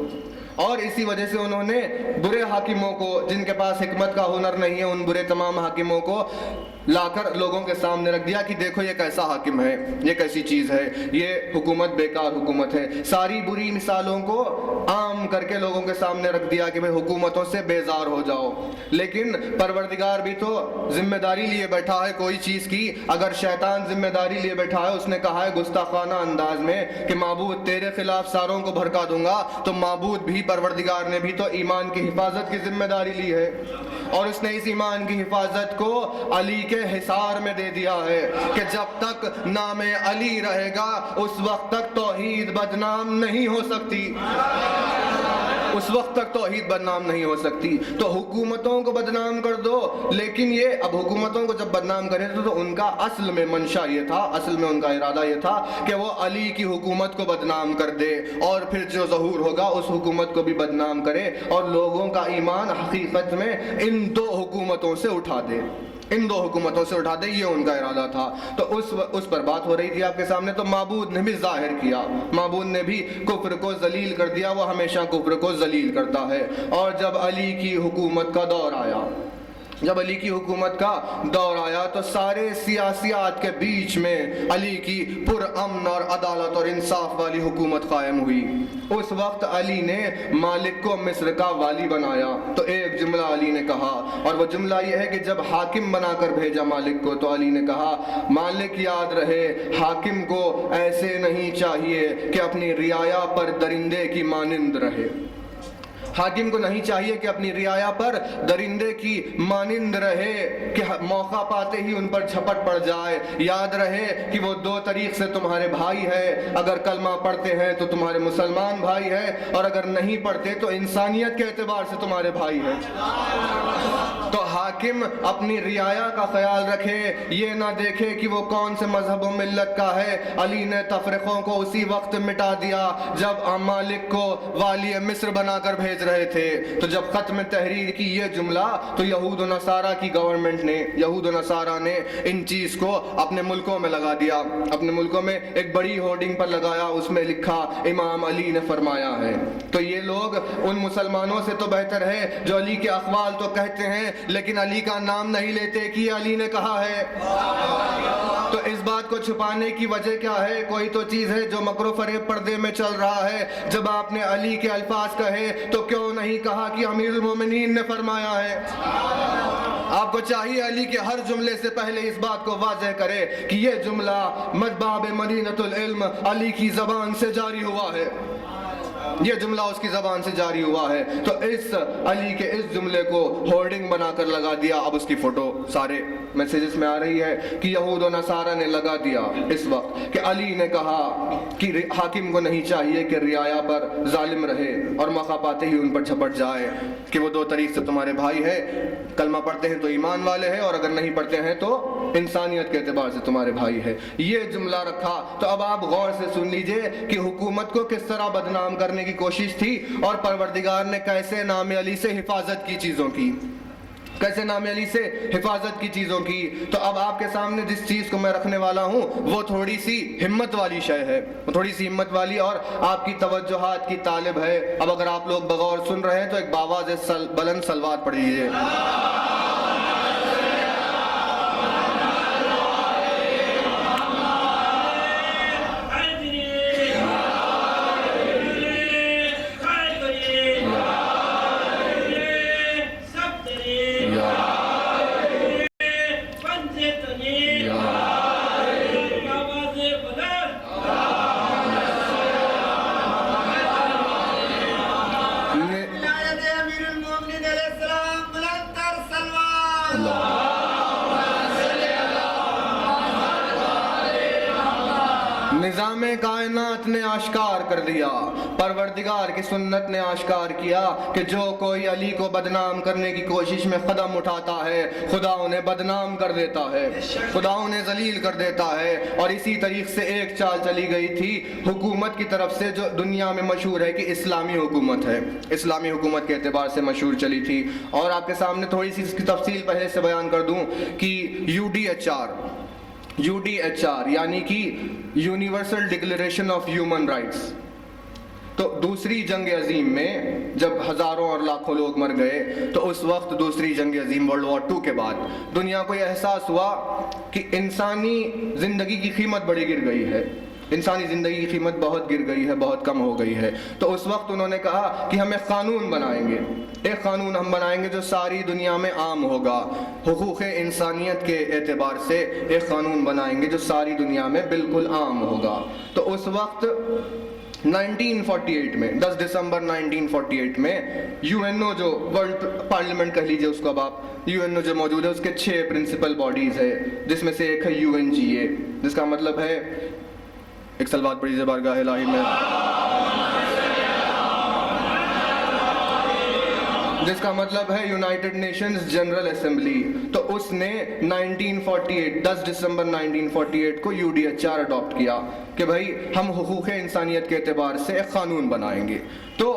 Speaker 1: اور اسی وجہ سے انہوں نے برے حاکموں کو، جن کے پاس حکمت کا ہنر نہیں ہے، ان برے تمام حاکموں کو لا کر لوگوں کے سامنے رکھ دیا کہ دیکھو یہ کیسا حاکم ہے، یہ کیسی چیز ہے، یہ حکومت بیکار حکومت ہے۔ ساری بری مثالوں کو عام کر کے لوگوں کے سامنے رکھ دیا کہ بھئی حکومتوں سے بیزار ہو جاؤ۔ لیکن پروردگار بھی تو ذمہ داری لیے بیٹھا ہے کوئی چیز کی، اگر شیطان ذمہ داری لیے بیٹھا ہے، اس نے کہا ہے گستاخانہ انداز میں کہ معبود تیرے خلاف ساروں کو بھڑکا دوں گا، تو معبود بھی، پروردگار نے بھی تو ایمان کی حفاظت کی ذمہ داری لی ہے، اور اس نے اس ایمان کی حفاظت کو علی کے حصار میں دے دیا ہے کہ جب تک نام علی رہے گا اس وقت تک توحید بدنام نہیں ہو سکتی، اس وقت تک توحید بدنام نہیں ہو سکتی۔ تو حکومتوں کو بدنام کر دو، لیکن یہ اب حکومتوں کو جب بدنام کرے تو ان کا اصل میں منشا یہ تھا، اصل میں ان کا ارادہ یہ تھا کہ وہ علی کی حکومت کو بدنام کر دے، اور پھر جو ظہور ہوگا اس حکومت کو بھی بدنام کرے اور لوگوں کا ایمان حقیقت میں ان دو حکومتوں سے اٹھا دے، ان دو حکومتوں سے اٹھا دے، یہ ان کا ارادہ تھا۔ تو اس پر بات ہو رہی تھی آپ کے سامنے، تو معبود نے بھی ظاہر کیا، معبود نے بھی کفر کو ذلیل کر دیا، وہ ہمیشہ کفر کو ذلیل کرتا ہے۔ اور جب علی کی حکومت کا دور آیا، جب علی کی حکومت کا دور آیا تو سارے سیاسیات کے بیچ میں علی کی پر امن اور عدالت اور انصاف والی حکومت قائم ہوئی۔ اس وقت علی نے مالک کو مصر کا والی بنایا، تو ایک جملہ علی نے کہا، اور وہ جملہ یہ ہے کہ جب حاکم بنا کر بھیجا مالک کو تو علی نے کہا مالک یاد رہے حاکم کو ایسے نہیں چاہیے کہ اپنی رعایا پر درندے کی مانند رہے، حاکم کو نہیں چاہیے کہ اپنی رعایا پر درندے کی مانند رہے، کہ موقع پاتے ہی ان پر جھپٹ پڑ جائے۔ یاد رہے کہ وہ دو طریق سے تمہارے بھائی ہے، اگر کلمہ پڑھتے ہیں تو تمہارے مسلمان بھائی ہے، اور اگر نہیں پڑھتے تو انسانیت کے اعتبار سے تمہارے بھائی ہے۔ تو حاکم اپنی رعایا کا خیال رکھے، یہ نہ دیکھے کہ وہ کون سے مذہب و ملت کا ہے۔ علی نے تفرقوں کو اسی وقت مٹا دیا جب مالک کو والی مصر بنا کر بھیج رہے تھے۔ تو جب ختم تحریر کی یہ جملہ، تو یہود و نصارہ کی گورنمنٹ نے، یہود و نصارہ نے ان چیز کو اپنے ملکوں میں لگا دیا، اپنے ملکوں میں ایک بڑی ہورڈنگ پر لگایا، اس میں لکھا امام علی نے فرمایا ہے۔ تو یہ لوگ ان مسلمانوں سے تو بہتر ہے جو علی کے اقوال تو کہتے ہیں لیکن علی کا نام نہیں لیتے کہ یہ علی نے کہا ہے۔ تو اس بات کو چھپانے کی وجہ کیا ہے؟ کوئی تو چیز ہے جو مکر و فریب پردے میں چل رہا ہے۔ جب آپ نے علی کے الفاظ کہے تو کیوں نہیں کہا کہ امیر المومنین نے فرمایا ہے؟ آپ کو چاہیے علی کے ہر جملے سے پہلے اس بات کو واضح کرے کہ یہ جملہ باب مدینۃ العلم علی کی زبان سے جاری ہوا ہے، یہ جملہ اس کی زبان سے جاری ہوا ہے۔ تو اس علی کے اس جملے کو ہورڈنگ بنا کر لگا دیا۔ اب اس کی فوٹو سارے میسیجز میں آ رہی ہے کہ یہود و نصارہ نے لگا دیا اس وقت کہ علی نے کہا کہ حاکم کو نہیں چاہیے کہ رعایا پر ظالم رہے اور موقع پاتے ہی ان پر جھپٹ جائے، کہ وہ دو طریق سے تمہارے بھائی ہے، کلمہ پڑھتے ہیں تو ایمان والے ہیں، اور اگر نہیں پڑھتے ہیں تو انسانیت کے اعتبار سے تمہارے بھائی ہے۔ یہ جملہ رکھا۔ تو اب آپ غور سے سن لیجئے کہ حکومت کو کس طرح بدنام کرنے کی کوشش تھی، اور پروردگار نے کیسے نام علی سے حفاظت کی چیزوں کی، کیسے نام علی سے حفاظت کی چیزوں کی۔ تو اب آپ کے سامنے جس چیز کو میں رکھنے والا ہوں وہ تھوڑی سی ہمت والی شے ہے، وہ تھوڑی سی ہمت والی اور آپ کی توجہات کی طالب ہے۔ اب اگر آپ لوگ بغور سن رہے ہیں تو ایک باواز بلند صلوات پڑھ لیجئے۔ نظام کائنات نے آشکار کر دیا، پروردگار کی سنت نے آشکار کیا کہ جو کوئی علی کو بدنام کرنے کی کوشش میں قدم اٹھاتا ہے خدا انہیں بدنام کر دیتا ہے، خدا انہیں ذلیل کر دیتا ہے۔ اور اسی طریق سے ایک چال چلی گئی تھی حکومت کی طرف سے جو دنیا میں مشہور ہے کہ اسلامی حکومت ہے، اسلامی حکومت کے اعتبار سے مشہور چلی تھی۔ اور آپ کے سامنے تھوڑی سی اس کی تفصیل پہلے سے بیان کر دوں کہ UDHR یعنی کہ universal declaration of human rights, تو دوسری جنگ عظیم میں جب ہزاروں اور لاکھوں لوگ مر گئے تو اس وقت دوسری جنگ عظیم ورلڈ وار 2 کے بعد دنیا کو یہ احساس ہوا کہ انسانی زندگی کی قیمت بڑی گر گئی ہے، انسانی زندگی کی قیمت بہت گر گئی ہے، بہت کم ہو گئی ہے۔ تو اس وقت انہوں نے کہا کہ ہم ایک قانون بنائیں گے، ایک قانون ہم بنائیں گے جو ساری دنیا میں عام ہوگا، حقوق انسانیت کے اعتبار سے ایک قانون بنائیں گے جو ساری دنیا میں بالکل عام ہوگا۔ تو اس وقت 1948 میں 10 دسمبر 1948 میں UNO جو ورلڈ پارلیمنٹ کہہ لیجئے اس کو، اب آپ UNO جو موجود ہے اس کے 6 پرنسپل باڈیز ہے، جس میں سے ایک ہے UNGA، جس کا مطلب ہے، ایک صلوات پڑھی جائے بارگاہ الہی میں، جس کا مطلب ہے یونائٹڈ نیشنز جنرل اسمبلی۔ تو اس نے 1948 10 دسمبر 1948 کو UDHR اڈاپٹ کیا کہ بھائی ہم حقوق انسانیت کے اعتبار سے ایک قانون بنائیں گے۔ تو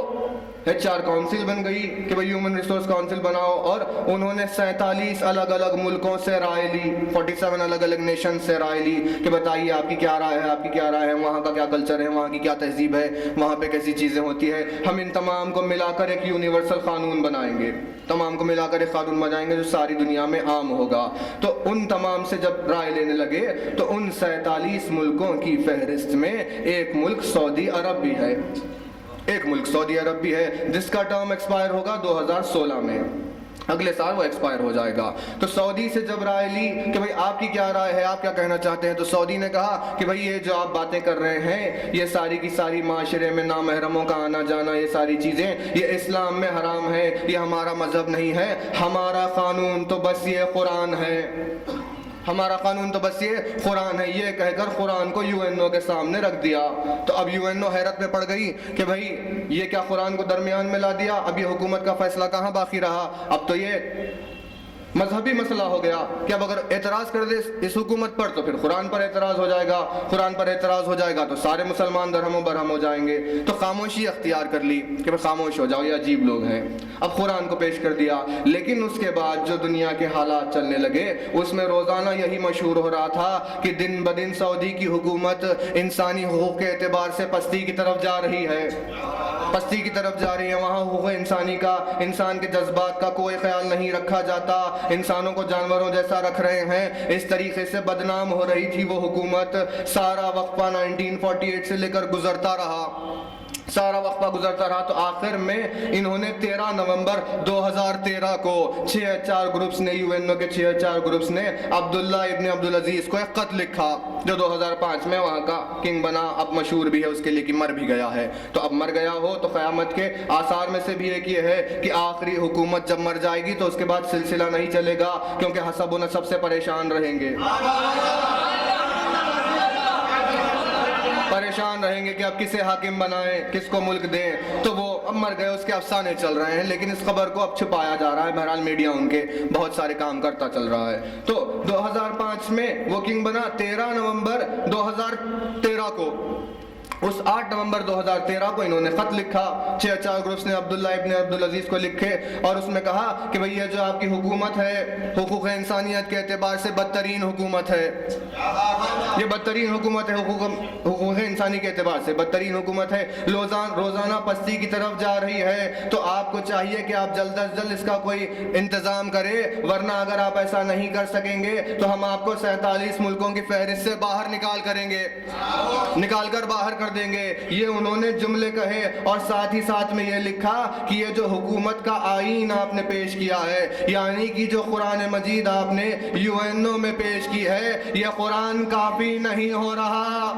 Speaker 1: HR کونسل بن گئی کہ بھائی ہیومن ریسورس کونسل بناؤ، اور انہوں نے 47 الگ الگ ملکوں سے رائے لی، 47 الگ الگ نیشن سے رائے لی کہ بتائیے آپ کی کیا رائے ہے، آپ کی کیا رائے ہے، وہاں کا کیا کلچر ہے، وہاں کی کیا تہذیب ہے، وہاں پہ کیسی چیزیں ہوتی ہے، ہم ان تمام کو ملا کر ایک یونیورسل قانون بنائیں گے، تمام کو ملا کر ایک قانون بنائیں گے جو ساری دنیا میں عام ہوگا۔ تو ان تمام سے جب رائے لینے لگے تو ان 47 ملکوں کی فہرست میں ایک ملک سعودی عرب بھی ہے، ایک ملک سعودی عرب بھی ہے جس کا ٹرم ایکسپائر ہوگا 2016 میں، اگلے سال وہ ایکسپائر ہو جائے گا۔ تو سعودی سے جب رائے لی کہ بھئی آپ کی کیا رائے ہے، آپ کیا کہنا چاہتے ہیں، تو سعودی نے کہا کہ بھئی یہ جو آپ باتیں کر رہے ہیں یہ ساری کی ساری معاشرے میں نامحرموں کا آنا جانا، یہ ساری چیزیں یہ اسلام میں حرام ہے، یہ ہمارا مذہب نہیں ہے، ہمارا قانون تو بس یہ قرآن ہے، ہمارا قانون تو بس یہ قرآن ہے۔ یہ کہہ کر قرآن کو UNO کے سامنے رکھ دیا۔ تو اب UNO حیرت میں پڑ گئی کہ بھائی یہ کیا قرآن کو درمیان میں لا دیا، اب یہ حکومت کا فیصلہ کہاں باقی رہا، اب تو یہ مذہبی مسئلہ ہو گیا کہ اب اگر اعتراض کر دے اس حکومت پر تو پھر قرآن پر اعتراض ہو جائے گا، قرآن پر اعتراض ہو جائے گا تو سارے مسلمان درہم و برہم ہو جائیں گے۔ تو خاموشی اختیار کر لی کہ بھئی خاموش ہو جاؤ، یہ عجیب لوگ ہیں۔ اب قرآن کو پیش کر دیا، لیکن اس کے بعد جو دنیا کے حالات چلنے لگے اس میں روزانہ یہی مشہور ہو رہا تھا کہ دن بدن سعودی کی حکومت انسانی حقوق کے اعتبار سے پستی کی طرف جا رہی ہے، پستی کی طرف جا رہی ہے۔ وہاں حقوق انسانی کا، انسان کے جذبات کا کوئی خیال نہیں رکھا جاتا، انسانوں کو جانوروں جیسا رکھ رہے ہیں۔ اس طریقے سے بدنام ہو رہی تھی وہ حکومت۔ سارا وقفہ 1948 سے لے کر گزرتا رہا، سارا وقفہ گزرتا رہا تو آخر میں انہوں نے 13 نومبر 2013 کو 6 گروپس نے UN کے 6 گروپس نے عبداللہ ابن عبدالعزیز کو ایک خط لکھا جو 2005 میں وہاں کا کنگ بنا، اب مشہور بھی ہے اس کے لیے کہ مر بھی گیا ہے۔ تو اب مر گیا ہو تو قیامت کے آثار میں سے بھی ایک یہ ہے کہ آخری حکومت جب مر جائے گی تو اس کے بعد سلسلہ نہیں چلے گا، کیونکہ حسب و نسب سے پریشان رہیں گے، پریشان رہیں گے کہ اب کسے حاکم بنائیں، کس کو ملک دیں۔ تو وہ اب مر گئے، اس کے افسانے چل رہے ہیں، لیکن اس خبر کو اب چھپایا جا رہا ہے۔ بہرحال میڈیا ان کے بہت سارے کام کرتا چل رہا ہے۔ تو 2005 میں وہ کنگ بنا 13 نومبر 2013 کو۔ اس 8 نومبر 2013 کو انہوں نے خط لکھا، 6 گروپس نے عبداللہ ابن عبدالعزیز کو لکھے، اور اس میں کہا کہ بھئی یہ جو آپ کی حکومت ہے حقوق انسانیت کے اعتبار سے بدترین حکومت ہے، یہ بدترین حکومت ہے، حقوق انسانی کے اعتبار سے بدترین حکومت ہے، روزانہ پستی کی طرف جا رہی ہے۔ تو آپ کو چاہیے کہ آپ جلد از جلد اس کا کوئی انتظام کرے، ورنہ اگر آپ ایسا نہیں کر سکیں گے تو ہم آپ کو 47 ملکوں کی فہرست سے باہر نکال کر باہر کر دیں گے۔ یہ انہوں نے جملے کہے، اور ساتھ ہی ساتھ میں یہ لکھا کہ یہ جو حکومت کا آئین آپ نے پیش کیا ہے، یعنی کہ جو قرآن مجید آپ نے UN میں پیش کی ہے، یہ قرآن کافی نہیں ہو رہا،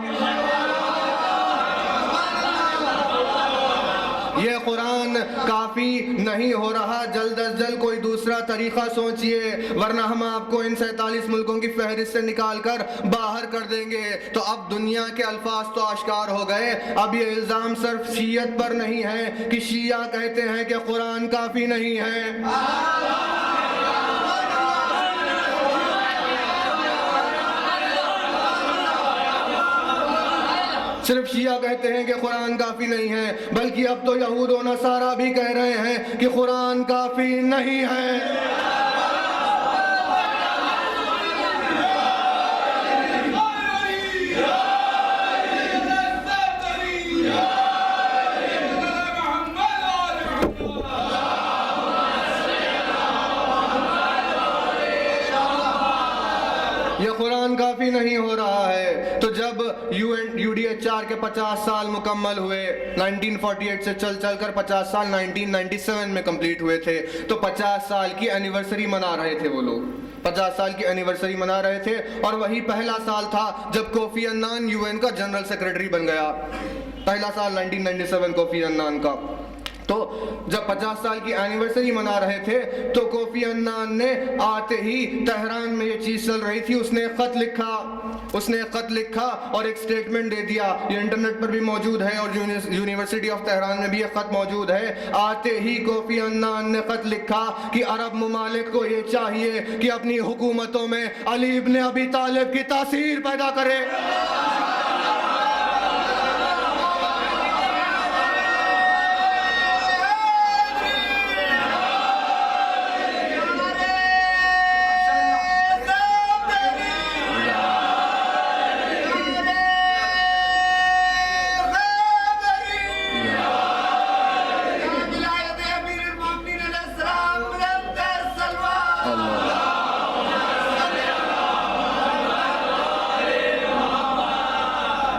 Speaker 1: یہ قرآن کافی نہیں ہو رہا، جلد از جلد کوئی دوسرا طریقہ سوچئے، ورنہ ہم آپ کو ان 47 ملکوں کی فہرست سے نکال کر باہر کر دیں گے۔ تو اب دنیا کے الفاظ تو آشکار ہو گئے، اب یہ الزام صرف شیعت پر نہیں ہے کہ شیعہ کہتے ہیں کہ قرآن کافی نہیں ہے، صرف شیعہ کہتے ہیں کہ قرآن کافی نہیں ہے، بلکہ اب تو یہود و نصارہ بھی کہہ رہے ہیں کہ قرآن کافی نہیں ہے۔ یہ قرآن کافی نہیں ہو رہا ہے۔ تو جب UDHR کے 50 سال مکمل ہوئے، 1948 سے چل کر 50 سال 1997 میں کمپلیٹ ہوئے تھے، تو 50 سال کی اینیورسری منا رہے تھے وہ لوگ، 50 سال کی اینیورسری منا رہے تھے، اور وہی پہلا سال تھا جب کوفی عنان UN کا جنرل سیکریٹری بن گیا، پہلا سال 1997 کوفی عنان کا۔ تو جب 50 سال کی اینیورسری منا رہے تھے تو کوفی عنان نے آتے ہی تہران میں یہ چیز چل رہی تھی، اس نے ایک خط لکھا اور ایک سٹیٹمنٹ دے دیا، یہ انٹرنیٹ پر بھی موجود ہے اور یونیورسٹی آف تہران میں بھی یہ خط موجود ہے۔ آتے ہی کوفی عنان نے خط لکھا کہ عرب ممالک کو یہ چاہیے کہ اپنی حکومتوں میں علی ابن ابی طالب کی تاثیر پیدا کرے۔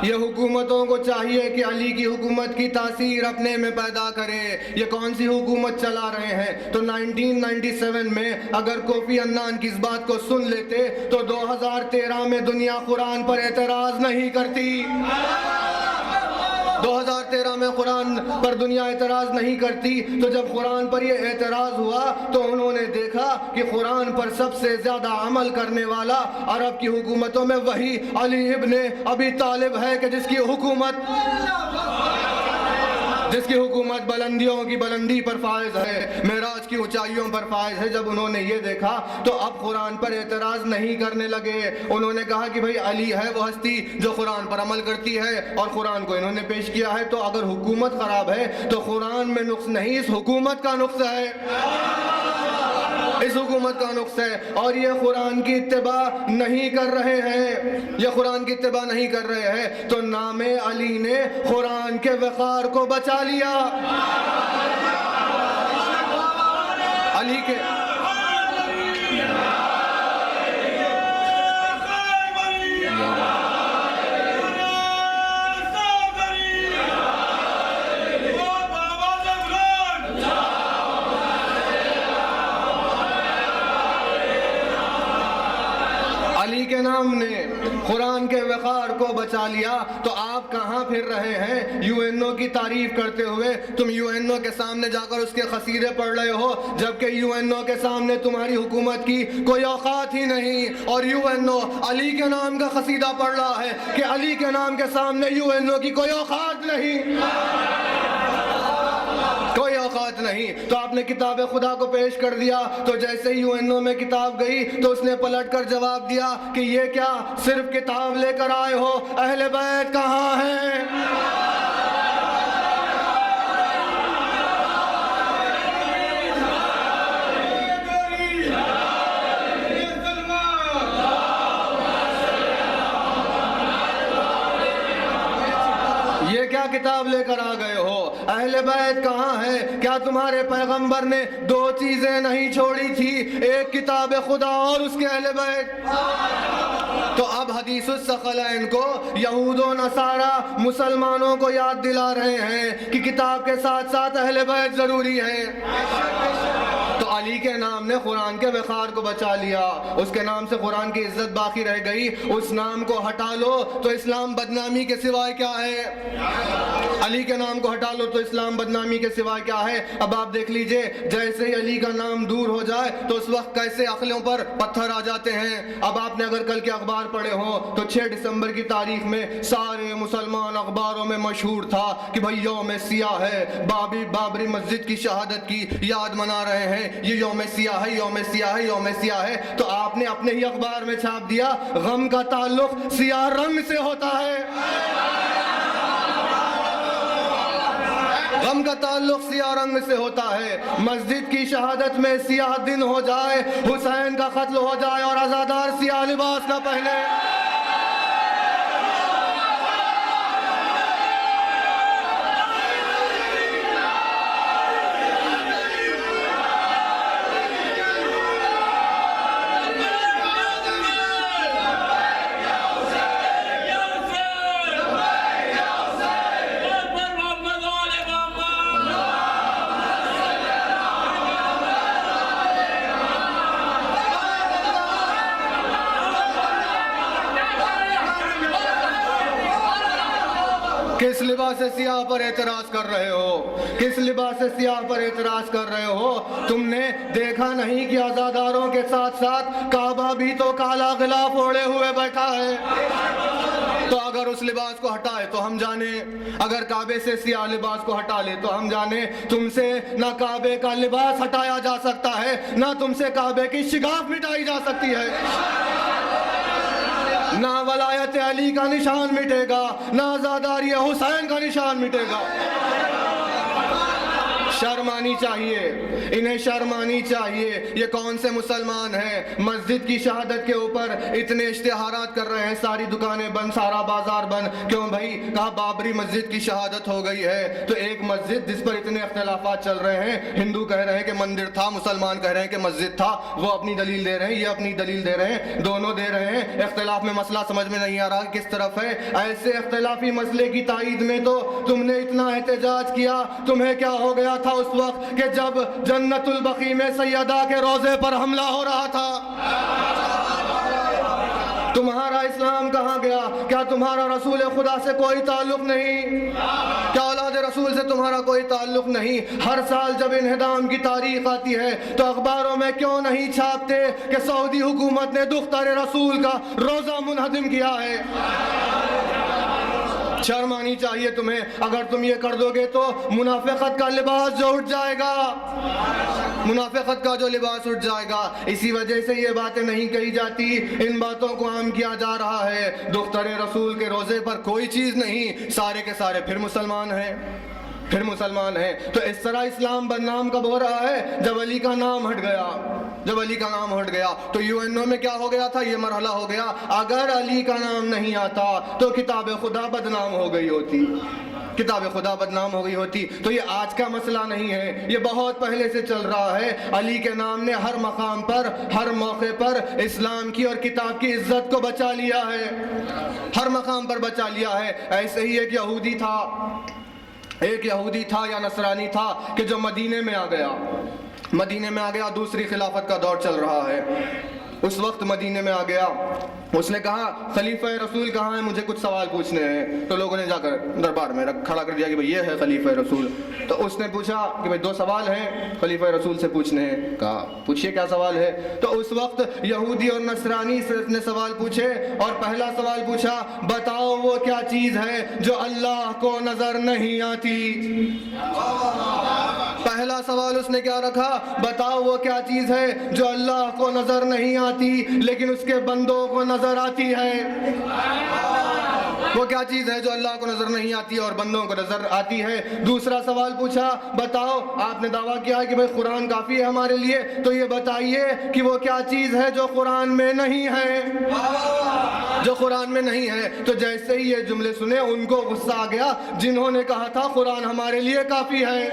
Speaker 1: یہ حکومتوں کو چاہیے کہ علی کی حکومت کی تاثیر اپنے میں پیدا کرے۔ یہ کون سی حکومت چلا رہے ہیں؟ تو 1997 میں اگر کوفی عنان کی اس بات کو سن لیتے تو 2013 میں دنیا قرآن پر اعتراض نہیں کرتی، 2013 میں قرآن پر دنیا اعتراض نہیں کرتی۔ تو جب قرآن پر یہ اعتراض ہوا تو انہوں نے دیکھا کہ قرآن پر سب سے زیادہ عمل کرنے والا عرب کی حکومتوں میں وہی علی ابن ابی طالب ہے کہ جس کی حکومت بلندیوں کی بلندی پر فائز ہے، معراج کی اونچائیوں پر فائز ہے۔ جب انہوں نے یہ دیکھا تو اب قرآن پر اعتراض نہیں کرنے لگے، انہوں نے کہا کہ بھئی علی ہے وہ ہستی جو قرآن پر عمل کرتی ہے اور قرآن کو انہوں نے پیش کیا ہے، تو اگر حکومت خراب ہے تو قرآن میں نقص نہیں، اس حکومت کا نقص ہے، اس حکومت کا نقص ہے، اور یہ قرآن کی اتباع نہیں کر رہے ہیں، یہ قرآن کی اتباع نہیں کر رہے ہیں۔ تو نام علی نے قرآن کے وقار کو بچا لیا، علی کے قرآن کے وقار کو بچا لیا، تو آپ کہاں پھر رہے ہیں یو این او کی تعریف کرتے ہوئے؟ تم یو این او کے سامنے جا کر اس کے قصیدے پڑھ رہے ہو، جبکہ یو این او کے سامنے تمہاری حکومت کی کوئی اوقات ہی نہیں، اور یو این او علی کے نام کا قصیدہ پڑھ رہا ہے کہ علی کے نام کے سامنے یو این او کی کوئی اوقات نہیں، کوئی اوقات نہیں۔ تو آپ نے کتاب خدا کو پیش کر دیا، تو جیسے یو این او میں کتاب گئی تو اس نے پلٹ کر جواب دیا کہ یہ کیا صرف کتاب لے کر آئے ہو، اہل بیت کہاں ہیں؟ یہ کیا کتاب لے کر آ گئے ہو؟ اہل بیت کہاں ہے؟ کیا تمہارے پیغمبر نے دو چیزیں نہیں چھوڑی تھی، ایک کتاب خدا اور اس کے اہل بیت؟ تو اب حدیث الثقلین کو یہود و نصارہ مسلمانوں کو یاد دلا رہے ہیں کہ کتاب کے ساتھ ساتھ اہل بیت ضروری ہے۔ تو علی کے نام نے قرآن کے وقار کو بچا لیا، اس کے نام سے قرآن کی عزت باقی رہ گئی، اس نام کو ہٹا لو تو اسلام بدنامی کے سوائے کیا ہے؟ علی کے نام کو ہٹا لو تو اسلام بدنامی کے سوائے کیا ہے؟ اب آپ دیکھ لیجئے، جیسے ہی علی کا نام دور ہو جائے تو اس وقت کیسے عقلوں پر پتھر آ جاتے ہیں۔ اب آپ نے اگر کل کے اخبار پڑھے ہوں تو 6 دسمبر کی تاریخ میں سارے مسلمان اخباروں میں مشہور تھا کہ بھئی یوم سیاہ ہے، بابری مسجد کی شہادت کی یاد منا رہے ہیں، یہ یوم سیاہ ہے، یوم سیاہ ہے، یوم سیاہ ہے۔ تو آپ نے اپنے ہی اخبار میں چھاپ دیا غم کا تعلق سیاہ رنگ سے ہوتا ہے، غم کا تعلق سیاہ رنگ سے ہوتا ہے۔ مسجد کی شہادت میں سیاہ دن ہو جائے، حسین کا قتل ہو جائے اور عزادار سیاہ لباس نہ پہنے، کس لباس سیاہ پر اعتراض کر رہے ہو؟ کس لباس سیاہ پر اعتراض کر رہے ہو؟ تم نے دیکھا نہیں کہ عزاداروں کے ساتھ ساتھ کعبہ بھی تو کالا غلاف اوڑھے ہوئے بیٹھا ہے؟ تو اگر اس لباس کو ہٹائے تو ہم جانے، اگر کعبے سے سیاہ لباس کو ہٹا لے تو ہم جانے، تم سے نہ کعبے کا لباس ہٹایا جا سکتا ہے، نہ تم سے کعبے کی شگاف مٹائی جا سکتی ہے، نہ ولایت علی کا نشان مٹے گا، نہ عزاداری حسین کا نشان مٹے گا۔ شرم آنی چاہیے، انہیں شرم آنی چاہیے۔ یہ کون سے مسلمان ہیں مسجد کی شہادت کے اوپر اتنے اشتہارات کر رہے ہیں، ساری دکانیں بند، سارا بازار بند؟ کیوں بھائی؟ کہا بابری مسجد کی شہادت ہو گئی ہے، تو ایک مسجد جس پر اتنے اختلافات چل رہے ہیں، ہندو کہہ رہے ہیں کہ مندر تھا، مسلمان کہہ رہے ہیں کہ مسجد تھا، وہ اپنی دلیل دے رہے ہیں، یہ اپنی دلیل دے رہے ہیں، دونوں دے رہے ہیں، اختلاف میں مسئلہ سمجھ میں نہیں آ رہا کس طرف ہے۔ ایسے اختلافی مسئلے کی تائید میں تو تم نے اتنا احتجاج کیا، تمہیں کیا ہو گیا تھا اس وقت کہ جب جنت البقیع میں سیدہ کے روضے پر حملہ ہو رہا تھا؟ تمہارا اسلام کہاں گیا؟ کیا تمہارا رسول خدا سے کوئی تعلق نہیں؟ کیا اولاد رسول سے تمہارا کوئی تعلق نہیں؟ ہر سال جب انہدام کی تاریخ آتی ہے تو اخباروں میں کیوں نہیں چھاپتے کہ سعودی حکومت نے دختر رسول کا روزہ منہدم کیا ہے؟ شرم آنی چاہیے تمہیں۔ اگر تم یہ کر دو گے تو منافقت کا لباس جو اٹھ جائے گا، منافقت کا جو لباس اٹھ جائے گا، اسی وجہ سے یہ باتیں نہیں کہی جاتی، ان باتوں کو عام کیا جا رہا ہے۔ دختر رسول کے روزے پر کوئی چیز نہیں، سارے کے سارے پھر مسلمان ہیں، پھر مسلمان ہیں۔ تو اس طرح اسلام بدنام کب ہو رہا ہے؟ جب علی کا نام ہٹ گیا، جب علی کا نام ہٹ گیا۔ تو یو این او میں کیا ہو گیا تھا؟ یہ مرحلہ ہو گیا، اگر علی کا نام نہیں آتا تو کتاب خدا بدنام ہو گئی ہوتی، کتاب خدا بدنام ہو گئی ہوتی۔ تو یہ آج کا مسئلہ نہیں ہے، یہ بہت پہلے سے چل رہا ہے۔ علی کے نام نے ہر مقام پر، ہر موقع پر اسلام کی اور کتاب کی عزت کو بچا لیا ہے، ہر مقام پر بچا لیا ہے۔ ایسے ہی ایک یہودی تھا یا نصرانی تھا کہ جو مدینے میں آ گیا، دوسری خلافت کا دور چل رہا ہے، اس وقت مدینے میں آ گیا اس نے کہا خلیفہ رسول کہاں ہے، مجھے کچھ سوال پوچھنے ہیں. تو لوگوں نے جا کر دربار میں کھڑا کر دیا کہ بھئی یہ ہے خلیفہ رسول. تو اس نے پوچھا کہ بھئی 2 سوال ہیں خلیفہ رسول سے پوچھنے ہیں. کہا پوچھئے کیا سوال ہے. تو اس وقت یہودی اور نصرانی سے نے سوال پوچھے، اور پہلا سوال پوچھا بتاؤ وہ کیا چیز ہے جو اللہ کو نظر نہیں آتی. پہلا سوال اس نے کیا رکھا، بتاؤ وہ کیا چیز ہے جو اللہ کو نظر نہیں آتی لیکن اس کے بندوں کو نظر آتی ہے. وہ کیا چیز ہے جو اللہ کو نظر نہیں آتی اور بندوں کو نظر آتی ہے. دوسرا سوال پوچھا بتاؤ، آپ نے دعویٰ کیا ہے کہ بھئی قرآن کافی ہے ہمارے لیے، تو یہ بتائیے کہ وہ کیا چیز ہے جو قرآن میں نہیں ہے، جو قرآن میں نہیں ہے. تو جیسے ہی یہ جملے سنے ان کو غصہ آ گیا، جنہوں نے کہا تھا قرآن ہمارے لیے کافی ہے.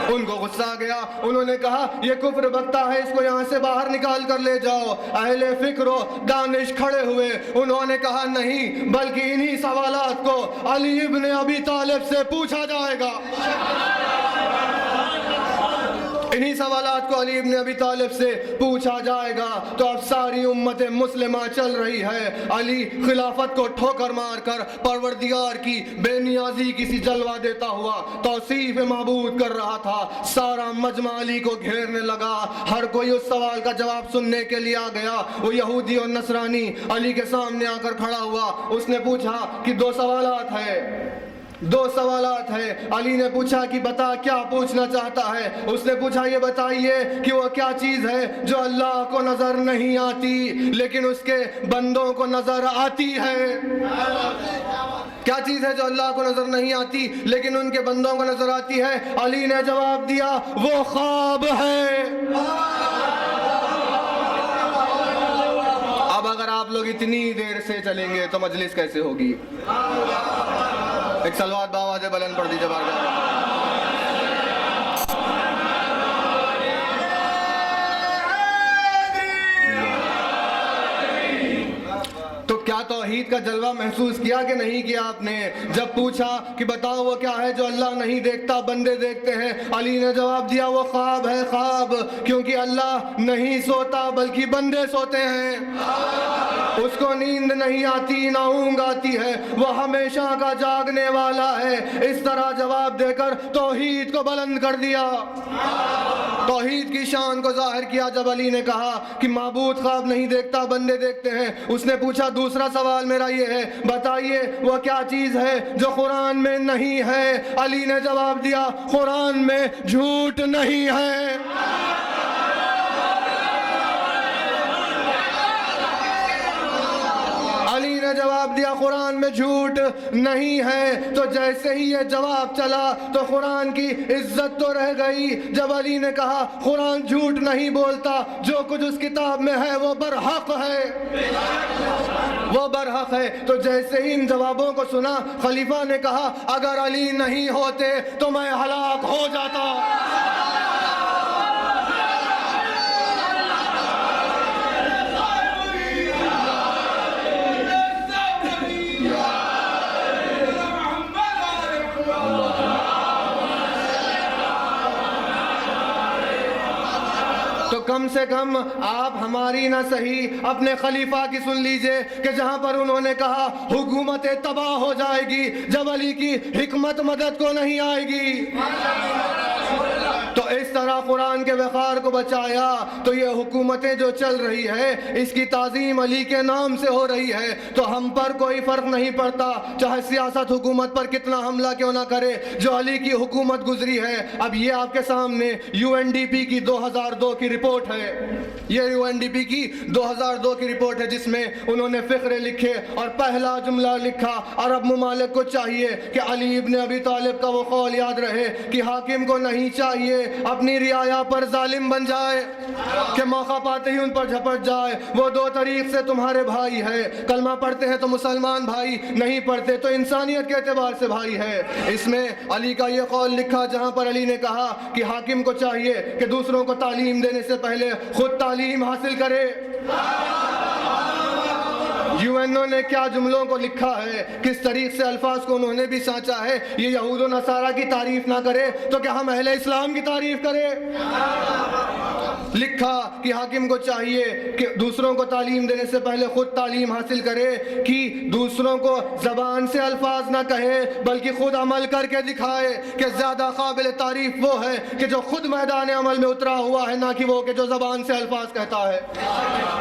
Speaker 1: ان کو غصہ آ گیا، انہوں نے کہا یہ کفر بکتا ہے، اس کو یہاں سے باہر نکال کر لے جاؤ. اہل فکر و دانش کھڑے ہوئے، انہوں نے کہا نہیں، بلکہ انہی سوالات کو علی ابن ابی طالب سے پوچھا جائے گا. انہی سوالات کو علی ابن ابی طالب سے پوچھا جائے گا. تو اب ساری امت مسلمہ چل رہی ہے. علی خلافت کو ٹھوکر مار کر پروردگار کی بے نیازی کسی جلوہ دیتا ہوا توصیف معبود کر رہا تھا. سارا مجمع علی کو گھیرنے لگا، ہر کوئی اس سوال کا جواب سننے کے لیے آ گیا. وہ یہودی اور نصرانی علی کے سامنے آ کر کھڑا ہوا. اس نے پوچھا کہ 2 سوالات ہیں، 2 سوالات ہیں. علی نے پوچھا کہ بتا کیا پوچھنا چاہتا ہے. اس نے پوچھا یہ بتائیے کہ وہ کیا چیز ہے جو اللہ کو نظر نہیں آتی لیکن اس کے بندوں کو نظر آتی ہے. کیا چیز ہے جو اللہ کو نظر نہیں آتی لیکن ان کے بندوں کو نظر آتی ہے. علی نے جواب دیا وہ خواب ہے. اب اگر آپ لوگ اتنی دیر سے چلیں گے تو مجلس کیسے ہوگی؟ ایک صلوات باواز بلند پڑھ دیجیے بارگاہ. تو کیا توحید کا جلوہ محسوس کیا کہ نہیں کیا آپ نے؟ جب پوچھا کہ بتاؤ وہ کیا ہے جو اللہ نہیں دیکھتا بندے دیکھتے ہیں، علی نے جواب دیا وہ خواب ہے. خواب کیونکہ اللہ نہیں سوتا بلکہ بندے سوتے ہیں. اس کو نیند نہیں آتی نہ اونگ آتی ہے، وہ ہمیشہ کا جاگنے والا ہے. اس طرح جواب دے کر توحید کو بلند کر دیا، توحید کی شان کو ظاہر کیا. جب علی نے کہا کہ معبود خواب نہیں دیکھتا بندے دیکھتے ہیں، اس نے پوچھا دوسرا سوال میرا یہ ہے بتائیے وہ کیا چیز ہے جو قرآن میں نہیں ہے. علی نے جواب دیا قرآن میں جھوٹ نہیں ہے. علی نے جواب دیا قرآن میں جھوٹ نہیں ہے. تو جیسے ہی یہ جواب چلا تو قرآن کی عزت تو رہ گئی. جب علی نے کہا قرآن جھوٹ نہیں بولتا، جو کچھ اس کتاب میں ہے وہ برحق ہے، وہ برحق ہے. تو جیسے ہی ان جوابوں کو سنا خلیفہ نے کہا اگر علی نہیں ہوتے تو میں ہلاک ہو جاتا. تو کم سے کم آپ ہماری نہ صحیح اپنے خلیفہ کی سن لیجئے کہ جہاں پر انہوں نے کہا حکومت تباہ ہو جائے گی جب علی کی حکمت مدد کو نہیں آئے گی، تو اس طرح قرآن کے وقار کو بچایا. تو یہ حکومتیں جو چل رہی ہے اس کی تعظیم علی کے نام سے ہو رہی ہے. تو ہم پر کوئی فرق نہیں پڑتا چاہے سیاست حکومت پر کتنا حملہ کیوں نہ کرے، جو علی کی حکومت گزری ہے. اب یہ آپ کے سامنے UNDP کی 2002 کی رپورٹ ہے. یہ UNDP کی 2002 کی رپورٹ ہے جس میں انہوں نے فقرے لکھے اور پہلا جملہ لکھا عرب ممالک کو چاہیے کہ علی ابن ابی طالب کا وہ قول یاد رہے کہ حاکم کو نہیں چاہیے اپنی رعایا پر ظالم بن جائے کہ موقع پاتے ہی ان پر جھپٹ جائے. وہ 2 طریق سے تمہارے بھائی ہے، کلمہ پڑھتے ہیں تو مسلمان بھائی، نہیں پڑھتے تو انسانیت کے اعتبار سے بھائی ہے. اس میں علی کا یہ قول لکھا جہاں پر علی نے کہا کہ حاکم کو چاہیے کہ دوسروں کو تعلیم دینے سے پہلے خود تعلیم حاصل کرے. UNO نے کیا جملوں کو لکھا ہے، کس طریق سے الفاظ کو انہوں نے بھی سانچا ہے. یہ یہود و نصارہ کی تعریف نہ کرے تو کیا ہم اہل اسلام کی تعریف کرے؟ لکھا کہ حاکم کو چاہیے کہ دوسروں کو تعلیم دینے سے پہلے خود تعلیم حاصل کرے، کہ دوسروں کو زبان سے الفاظ نہ کہے بلکہ خود عمل کر کے دکھائے، کہ زیادہ قابل تعریف وہ ہے کہ جو خود میدان عمل میں اترا ہوا ہے، نہ کہ وہ کہ جو زبان سے الفاظ کہتا ہے۔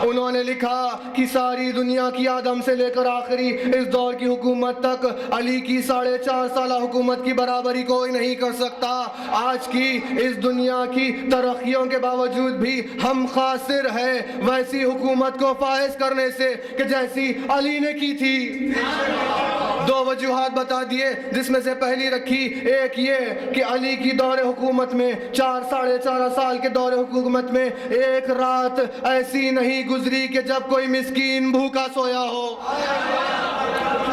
Speaker 1: انہوں نے لکھا کہ ساری دنیا کی آدم سے لے کر آخری اس دور کی حکومت تک علی کی 4.5 سالہ حکومت کی برابری کوئی نہیں کر سکتا۔ آج کی اس دنیا کی ترقیوں کے باوجود بھی ہم خاسر ہیں ویسی حکومت کو فائز کرنے سے کہ جیسی علی نے کی تھی۔ 2 وجوہات بتا دیے، جس میں سے پہلی رکھی ایک یہ کہ علی کی دور حکومت میں 4.5 سال کے دور حکومت میں ایک رات ایسی نہیں گزری کہ جب کوئی مسکین بھوکا سویا ہو۔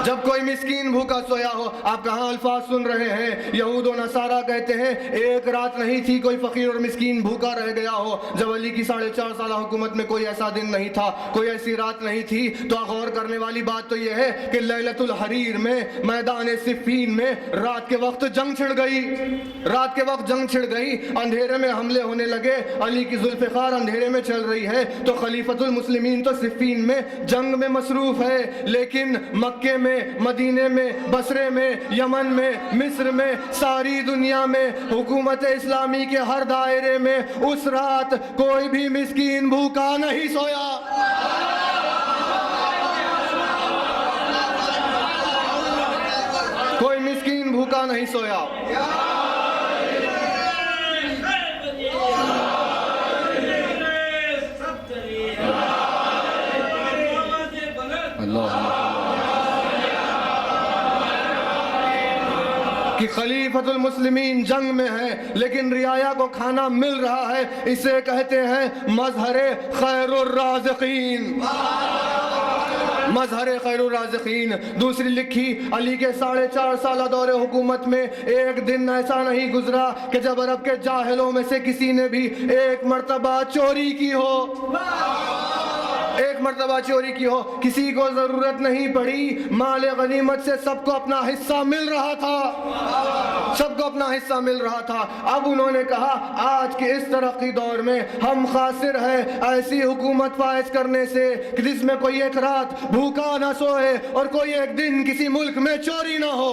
Speaker 1: جب کوئی مسکین بھوکا سویا ہو۔ آپ کہاں الفاظ سن رہے ہیں؟ یہود و نصارہ کہتے ہیں ایک رات نہیں تھی کوئی فقیر اور مسکین بھوکا رہ گیا ہو جب علی کی 4.5 سالہ حکومت میں کوئی ایسا دن نہیں تھا، کوئی ایسی رات نہیں تھی۔ تو غور کرنے والی بات تو یہ ہے کہ لیلۃ الحریر میں میدان صفین میں رات کے وقت جنگ چھڑ گئی، رات کے وقت جنگ چھڑ گئی، اندھیرے میں حملے ہونے لگے، علی کی ذوالفقار اندھیرے میں چل رہی ہے، تو خلیفۃ المسلمین تو صفین میں جنگ میں مصروف ہے، لیکن مکے میں، مدینے میں، بصرے میں، یمن میں، مصر میں، ساری دنیا میں حکومت اسلامی کے ہر دائرے میں اس رات کوئی بھی مسکین بھوکا نہیں سویا۔ کوئی مسکین بھوکا نہیں سویا۔ کہ خلیفۃ المسلمین جنگ میں ہے لیکن رعایا کو کھانا مل رہا ہے، اسے کہتے ہیں مظہر خیر الرازقین، مظہر خیر الرازقین۔ دوسری لکھی علی کے 4.5 سالہ دور حکومت میں ایک دن ایسا نہیں گزرا کہ جب عرب کے جاہلوں میں سے کسی نے بھی ایک مرتبہ چوری کی ہو، ایک مرتبہ چوری کی ہو، کسی کو ضرورت نہیں پڑی، مال غنیمت سے سب کو اپنا حصہ مل رہا تھا، سب کو اپنا حصہ مل رہا تھا۔ اب انہوں نے کہا آج کے اس ترقی دور میں ہم خاسر ہیں ایسی حکومت فائز کرنے سے کہ جس میں کوئی ایک رات بھوکا نہ سوئے اور کوئی ایک دن کسی ملک میں چوری نہ ہو۔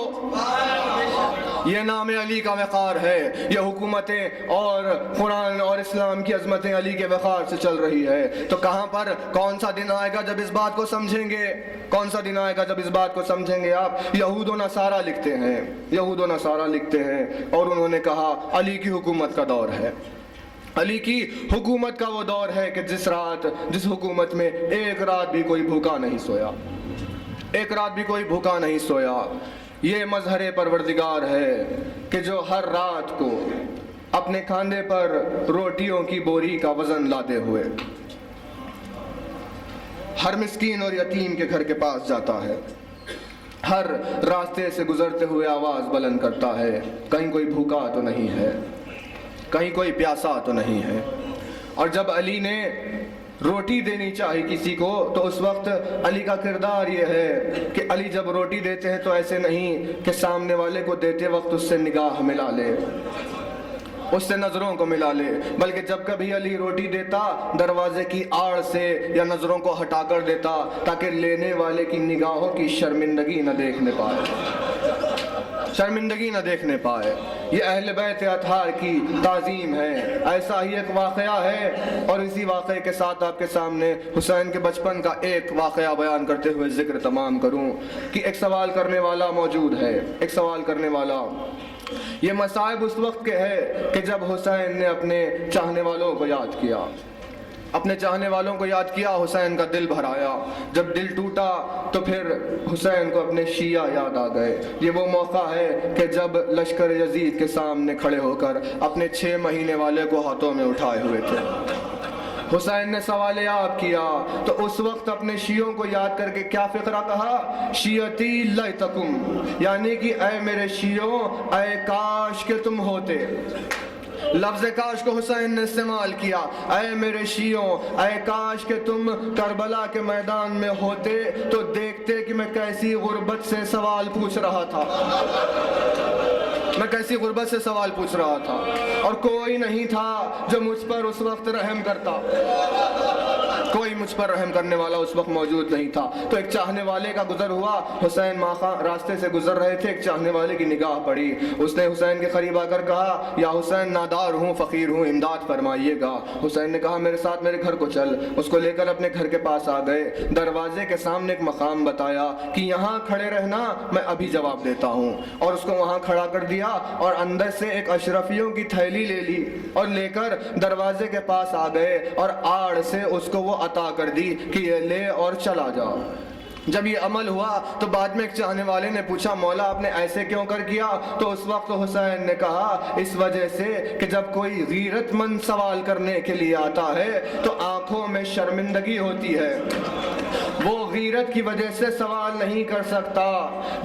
Speaker 1: یہ نام علی کا وقار ہے، یہ حکومتیں اور قرآن اور اسلام کی عظمتیں علی کے وقار سے چل رہی ہے۔ تو کہاں پر کون سا دن آئے گا جب اس بات کو سمجھیں گے؟ کون سا دن آئے گا جب اس بات کو سمجھیں گے؟ آپ یہود و نصارہ لکھتے ہیں، یہود و نصارہ لکھتے ہیں، اور انہوں نے کہا علی کی حکومت کا دور ہے، علی کی حکومت کا وہ دور ہے کہ جس حکومت میں ایک رات بھی کوئی بھوکا نہیں سویا، ایک رات بھی کوئی بھوکا نہیں سویا۔ یہ مظہر پروردگار ہے کہ جو ہر رات کو اپنے کاندھے پر روٹیوں کی بوری کا وزن لاتے ہوئے ہر مسکین اور یتیم کے گھر کے پاس جاتا ہے، ہر راستے سے گزرتے ہوئے آواز بلند کرتا ہے کہیں کوئی بھوکا تو نہیں ہے، کہیں کوئی پیاسا تو نہیں ہے۔ اور جب علی نے روٹی دینی چاہی کسی کو تو اس وقت علی کا کردار یہ ہے کہ علی جب روٹی دیتے ہیں تو ایسے نہیں کہ سامنے والے کو دیتے وقت اس سے نگاہ ملا لے، اس سے نظروں کو ملا لے، بلکہ جب کبھی علی روٹی دیتا دروازے کی آڑ سے یا نظروں کو ہٹا کر دیتا تاکہ لینے والے کی نگاہوں کی شرمندگی نہ دیکھنے پائے، شرمندگی نہ دیکھنے پائے۔ یہ اہل بیت اطہار کی تعظیم ہے۔ ایسا ہی ایک واقعہ ہے، اور اسی واقعے کے ساتھ آپ کے سامنے حسین کے بچپن کا ایک واقعہ بیان کرتے ہوئے ذکر تمام کروں کہ ایک سوال کرنے والا موجود ہے، ایک سوال کرنے والا۔ یہ مصائب اس وقت کے ہے کہ جب حسین نے اپنے چاہنے والوں کو یاد کیا، اپنے چاہنے والوں کو یاد کیا، حسین کا دل بھر آیا۔ جب دل ٹوٹا تو پھر حسین کو اپنے شیعہ یاد آ گئے۔ یہ وہ موقع ہے کہ جب لشکر یزید کے سامنے کھڑے ہو کر اپنے 6 مہینے والے کو ہاتھوں میں اٹھائے ہوئے تھے۔ حسین نے سوال یاد کیا تو اس وقت اپنے شیعوں کو یاد کر کے کیا فقرہ کہا؟ شیعتی لیتکم، یعنی کہ اے میرے شیعوں، اے کاش کہ تم ہوتے۔ لفظ کاش کو حسین نے استعمال کیا، اے میرے شیعوں، اے کاش کہ تم کربلا کے میدان میں ہوتے تو دیکھتے کہ میں کیسی غربت سے سوال پوچھ رہا تھا، میں کیسی غربت سے سوال پوچھ رہا تھا، اور کوئی نہیں تھا جو مجھ پر اس وقت رحم کرتا، کوئی مجھ پر رحم کرنے والا اس وقت موجود نہیں تھا۔ تو ایک چاہنے والے کا گزر ہوا، حسین ماخا راستے سے گزر رہے تھے، ایک چاہنے والے کی نگاہ پڑی، اس نے حسین کے قریب آ کر کہا یا حسین نادار ہوں، فقیر ہوں، امداد فرمائیے گا۔ حسین نے کہا میرے ساتھ میرے گھر کو چل، اس کو لے کر اپنے گھر کے پاس آ گئے، دروازے کے سامنے ایک مقام بتایا کہ یہاں کھڑے رہنا، میں ابھی جواب دیتا ہوں، اور اس کو وہاں کھڑا کر دیا، اور اندر سے ایک اشرفیوں کی تھیلی لے لی اور لے کر دروازے کے پاس آ گئے، اور آڑ سے اس کو وہ عطا کر دی کہ یہ لے اور چلا جاؤ۔ جب یہ عمل ہوا تو بعد میں ایک چاہنے والے نے پوچھا مولا آپ نے ایسے کیوں کر کیا؟ تو اس وقت حسین نے کہا اس وجہ سے کہ جب کوئی غیرت مند سوال کرنے کے لیے آتا ہے تو آنکھوں میں شرمندگی ہوتی ہے، وہ غیرت کی وجہ سے سوال نہیں کر سکتا۔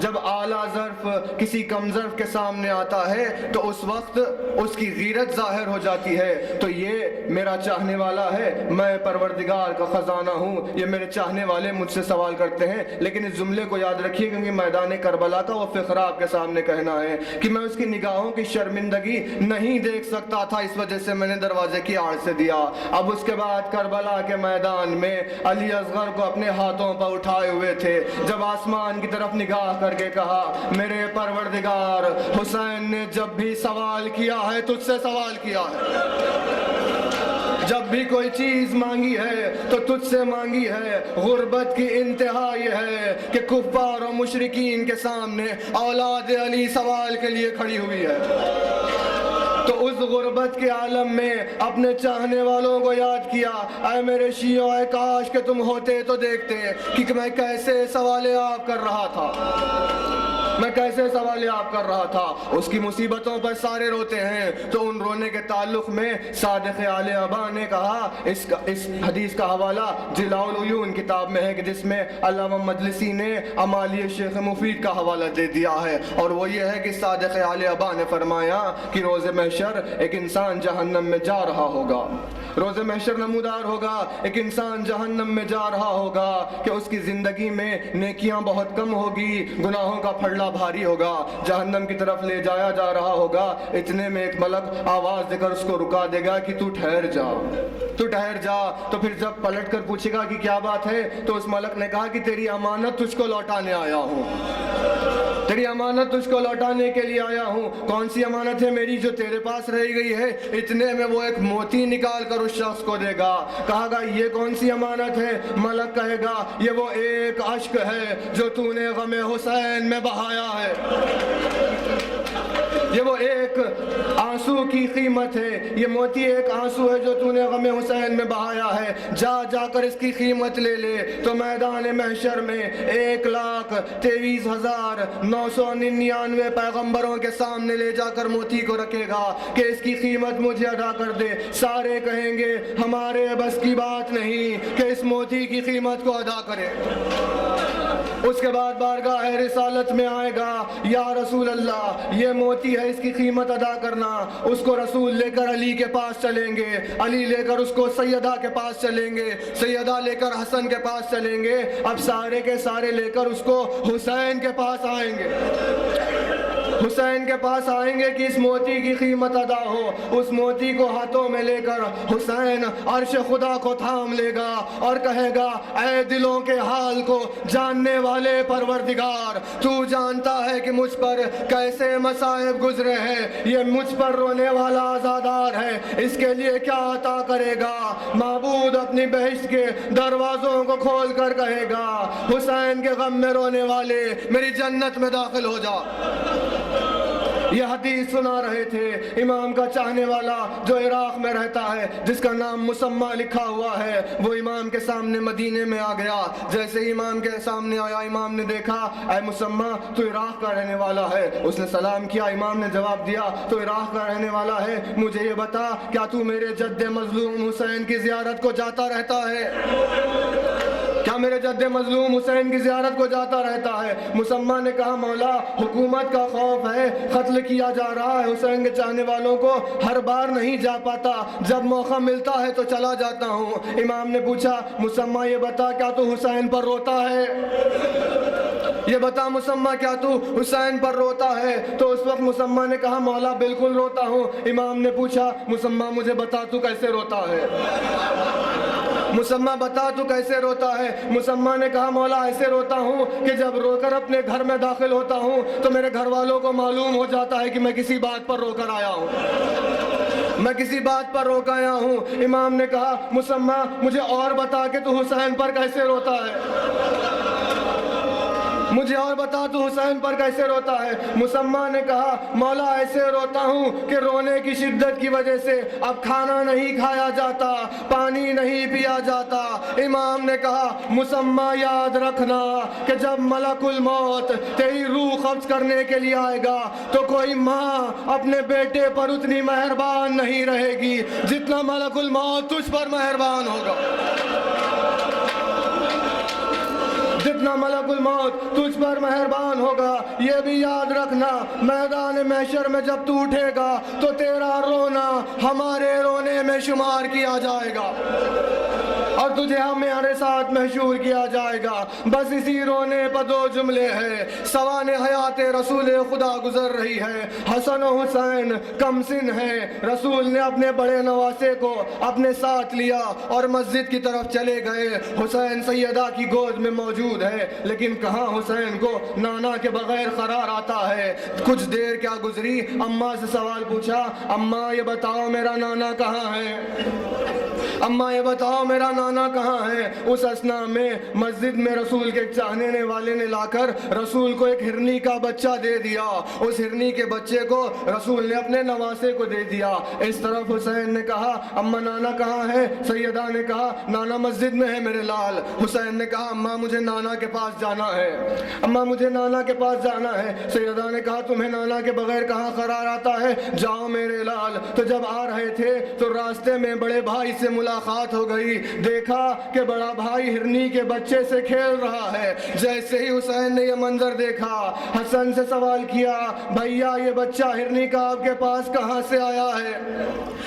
Speaker 1: جب اعلیٰ ظرف کسی کم ظرف کے سامنے آتا ہے تو اس وقت اس کی غیرت ظاہر ہو جاتی ہے۔ تو یہ میرا چاہنے والا ہے، میں پروردگار کا خزانہ ہوں، یہ میرے چاہنے والے مجھ سے سوال کرتے ہیں، لیکن اس جملے کو یاد رکھیے کیونکہ میدان کربلا کا وہ فقرہ آپ کے سامنے کہنا ہے کہ میں اس کی نگاہوں کی شرمندگی نہیں دیکھ سکتا تھا، اس وجہ سے میں نے دروازے کی آڑ سے دیا۔ اب اس کے بعد کربلا کے میدان میں علی اصغر کو اپنے ہاتھوں پر اٹھائے ہوئے تھے، جب آسمان کی طرف نگاہ کر کے کہا میرے پروردگار حسین نے جب بھی سوال کیا ہے تجھ سے سوال کیا ہے، جب بھی کوئی چیز مانگی ہے تو تجھ سے مانگی ہے۔ غربت کی انتہا یہ ہے کہ کفار و مشرکین کے سامنے اولاد علی سوال کے لیے کھڑی ہوئی ہے۔ تو اس غربت کے عالم میں اپنے چاہنے والوں کو یاد کیا، اے میرے شیعوں اے کاش کہ تم ہوتے تو دیکھتے کہ میں کیسے سوال آپ کر رہا تھا، میں کیسے سوال آپ کر رہا تھا۔ اس کی مصیبتوں پر سارے روتے ہیں، تو ان رونے کے تعلق میں صادق آل ابا نے کہا، اس حدیث کا حوالہ جلاء العیون کتاب میں ہے کہ جس میں علامہ مجلسی نے امالی شیخ مفید کا حوالہ دے دیا ہے، اور وہ یہ ہے کہ صادق آل ابا نے فرمایا کہ روز محشر ایک انسان جہنم میں جا رہا ہوگا، روز محشر نمودار ہوگا، ایک انسان جہنم میں جا رہا ہوگا کہ اس کی زندگی میں نیکیاں بہت کم ہوگی، گناہوں کا پھڑلا بھاری ہوگا، جہنم کی طرف لے جایا جا رہا ہوگا۔ اتنے میں ایک ملک آواز دے کر اس کو رکا دے گا کہ تو ٹھہر جا، تو ٹھہر جا۔ تو پھر جب پلٹ کر پوچھے گا کہ کیا بات ہے، تو اس ملک نے کہا کہ تیری امانت تجھ کو لوٹانے آیا ہوں، تیری امانت تجھ کو لوٹانے کے لیے آیا ہوں۔ کون سی امانت ہے میری جو تیرے پاس رہ گئی ہے؟ اتنے میں وہ ایک موتی نکال کر اس شخص کو دے گا، کہا گا یہ کون سی امانت ہے؟ ملک کہے گا یہ وہ ایک اشک ہے جو تو نے غم حسین میں بہایا ہے، یہ وہ ایک آنسو کی قیمت ہے، یہ موتی ایک آنسو ہے جو تو نے غم حسین میں بہایا ہے، جا جا کر اس کی قیمت لے لے۔ تو میدان محشر میں 1,23,999 پیغمبروں کے سامنے لے جا کر موتی کو رکھے گا کہ اس کی قیمت مجھے ادا کر دے۔ سارے کہیں گے ہمارے بس کی بات نہیں کہ اس موتی کی قیمت کو ادا کرے۔ اس کے بعد بارگاہ رسالت میں آئے گا، یا رسول اللہ یہ موتی ہے، اس کی قیمت ادا کرنا۔ اس کو رسول لے کر علی کے پاس چلیں گے، علی لے کر اس کو سیدہ کے پاس چلیں گے، سیدہ لے کر حسن کے پاس چلیں گے، اب سارے کے سارے لے کر اس کو حسین کے پاس آئیں گے، حسین کے پاس آئیں گے کہ اس موتی کی قیمت ادا ہو۔ اس موتی کو ہاتھوں میں لے کر حسین عرش خدا کو تھام لے گا اور کہے گا اے دلوں کے حال کو جاننے والے پروردگار، تو جانتا ہے کہ مجھ پر کیسے مصائب گزرے ہیں، یہ مجھ پر رونے والا عزادار ہے، اس کے لیے کیا عطا کرے گا؟ معبود اپنی بہشت کے دروازوں کو کھول کر کہے گا حسین کے غم میں رونے والے میری جنت میں داخل ہو جا۔ یہ حدیث سنا رہے تھے امام کا چاہنے والا جو عراق میں رہتا ہے، جس کا نام مسمہ لکھا ہوا ہے، وہ امام کے سامنے مدینے میں آ گیا۔ جیسے ہی امام کے سامنے آیا، امام نے دیکھا اے مسمہ تو عراق کا رہنے والا ہے، اس نے سلام کیا، امام نے جواب دیا تو عراق کا رہنے والا ہے، مجھے یہ بتا کیا تو میرے جد مظلوم حسین کی زیارت کو جاتا رہتا ہے؟ کیا میرے جد مظلوم حسین کی زیارت کو جاتا رہتا ہے؟ مسمہ نے کہا مولا حکومت کا خوف ہے، قتل کیا جا رہا ہے حسین کے چاہنے والوں کو، ہر بار نہیں جا پاتا، جب موقع ملتا ہے تو چلا جاتا ہوں۔ امام نے پوچھا مسمہ یہ بتا کیا تو حسین پر روتا ہے؟ یہ بتا مسمہ کیا تو حسین پر روتا ہے؟ تو اس وقت مسمہ نے کہا مولا بالکل روتا ہوں۔ امام نے پوچھا مسمہ مجھے بتا تو کیسے روتا ہے؟ مسمہ بتا تو کیسے روتا ہے؟ مسمہ نے کہا مولا ایسے روتا ہوں کہ جب رو کر اپنے گھر میں داخل ہوتا ہوں تو میرے گھر والوں کو معلوم ہو جاتا ہے کہ میں کسی بات پر رو کر آیا ہوں، میں کسی بات پر رو کر آیا ہوں۔ امام نے کہا مسمہ مجھے اور بتا کہ تو حسین پر کیسے روتا ہے، مجھے اور بتا تو حسین پر کیسے روتا ہے؟ مسمہ نے کہا مولا ایسے روتا ہوں کہ رونے کی شدت کی وجہ سے اب کھانا نہیں کھایا جاتا، پانی نہیں پیا جاتا۔ امام نے کہا مسمہ یاد رکھنا کہ جب ملک الموت تیری روح قبض کرنے کے لیے آئے گا تو کوئی ماں اپنے بیٹے پر اتنی مہربان نہیں رہے گی جتنا ملک الموت تجھ پر مہربان ہوگا، جتنا ملک الموت تجھ پر مہربان ہوگا۔ یہ بھی یاد رکھنا میدان محشر میں جب تو اٹھے گا تو تیرا رونا ہمارے رونے میں شمار کیا جائے گا اور تجھے ہمارے ساتھ محشور کیا جائے گا۔ بس اسی رونے پر دو جملے ہیں، سوانح حیات رسول خدا گزر رہی ہے، حسن و حسین کم سن ہے۔ رسول نے اپنے بڑے نواسے کو اپنے ساتھ لیا اور مسجد کی طرف چلے گئے۔ حسین سیدہ کی گود میں موجود ہے، لیکن کہاں حسین کو نانا کے بغیر قرار آتا ہے۔ کچھ دیر کیا گزری، اماں سے سوال پوچھا اماں یہ بتاؤ میرا نانا کہاں ہے، اماں یہ بتاؤ میرا نانا کہاں ہے؟ اس اثنا میں مسجد میں رسول کے چاہنے والے نے لا کر رسول کو ایک ہرنی کا بچہ دے دیا۔ اس ہرنی کے بچے کو رسول نے اپنے نواسے کو دے دیا۔ اس طرف حسین نے کہا اماں نانا کہاں ہے؟ سیدہ نے کہا نانا مسجد میں ہے میرے لال۔ حسین نے کہا اماں مجھے نانا کے پاس جانا ہے، اماں مجھے نانا کے پاس جانا ہے۔ سیدہ نے کہا تمہیں نانا کے بغیر کہاں قرار آتا ہے، جاؤ میرے لال۔ تو جب آ رہے تھے تو راستے میں بڑے بھائی سے ملاقات ہو گئی، دیکھا کہ بڑا بھائی ہرنی کے بچے سے کھیل رہا ہے۔ جیسے ہی حسین نے یہ منظر دیکھا حسن سے سوال کیا بھیا یہ بچہ ہرنی کا آپ کے پاس کہاں سے آیا ہے،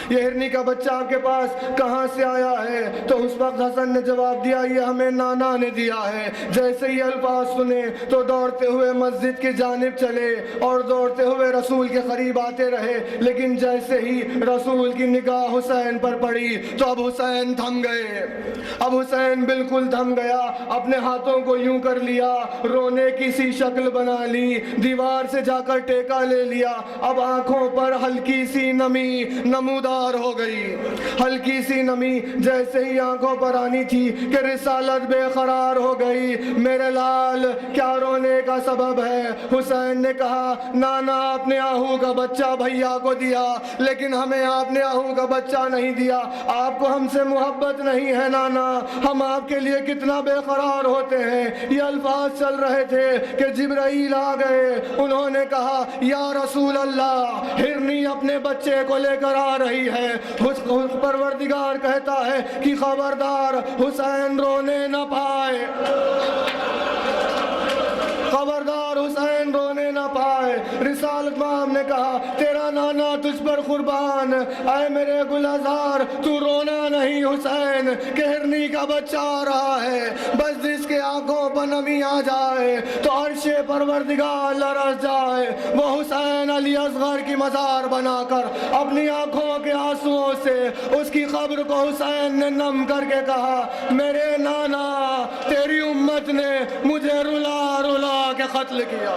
Speaker 1: یہ ہرنی کا بچہ آپ کے پاس کہاں سے آیا ہے؟ تو اس وقت حسن نے جواب دیا یہ ہمیں نانا نے دیا ہے۔ جیسے ہی الفاظ سنے تو دوڑتے ہوئے مسجد کی جانب چلے اور دوڑتے ہوئے رسول کے قریب آتے رہے، لیکن جیسے ہی رسول کی نگاہ حسین پر پڑی تو اب حسین تھم گئے، اب حسین بالکل تھم گیا، اپنے ہاتھوں کو یوں کر لیا، رونے کی سی شکل بنا لی، دیوار سے جا کر ٹیکا لے لیا۔ اب آنکھوں پر ہلکی سی نمی نمودار ہو گئی، ہلکی سی نمی جیسے ہی آنکھوں پر آنی تھی کہ رسالت بے قرار ہو گئی۔ میرے لال کیا رونے کا سبب ہے؟ حسین نے کہا نانا اپنے آہو کا بچہ بھیا کو دیا، لیکن ہمیں آپ نے آہو کا بچہ نہیں دیا۔ آپ کو ہم سے محبت نہیں ہے نانا، ہم آپ کے لیے کتنا بے قرار ہوتے ہیں۔ یہ الفاظ چل رہے تھے کہ جبرائیل آ گئے، انہوں نے کہا یا رسول اللہ ہرنی اپنے بچے کو لے کر آ رہی ہے۔ پروردگار کہتا ہے کہ خبردار حسین رونے نہ پائے، خبردار حسین رونے نہ پائے۔ رسالت مام نے کہا تیرا نانا تجھ پر قربان، اے میرے گلزار تو رونا نہیں حسین کہ ہرنی کا بچہ آ رہا ہے۔ بس جس کے آنکھوں پر نمی آ جائے تو عرش پروردگار لرز جائے۔ وہ حسین علی اصغر کی مزار بنا کر اپنی آنکھوں کے آنسوؤں سے اس کی قبر کو حسین نے نم کر کے کہا میرے نانا تیری امت نے مجھے رلا رلا کے قتل کیا۔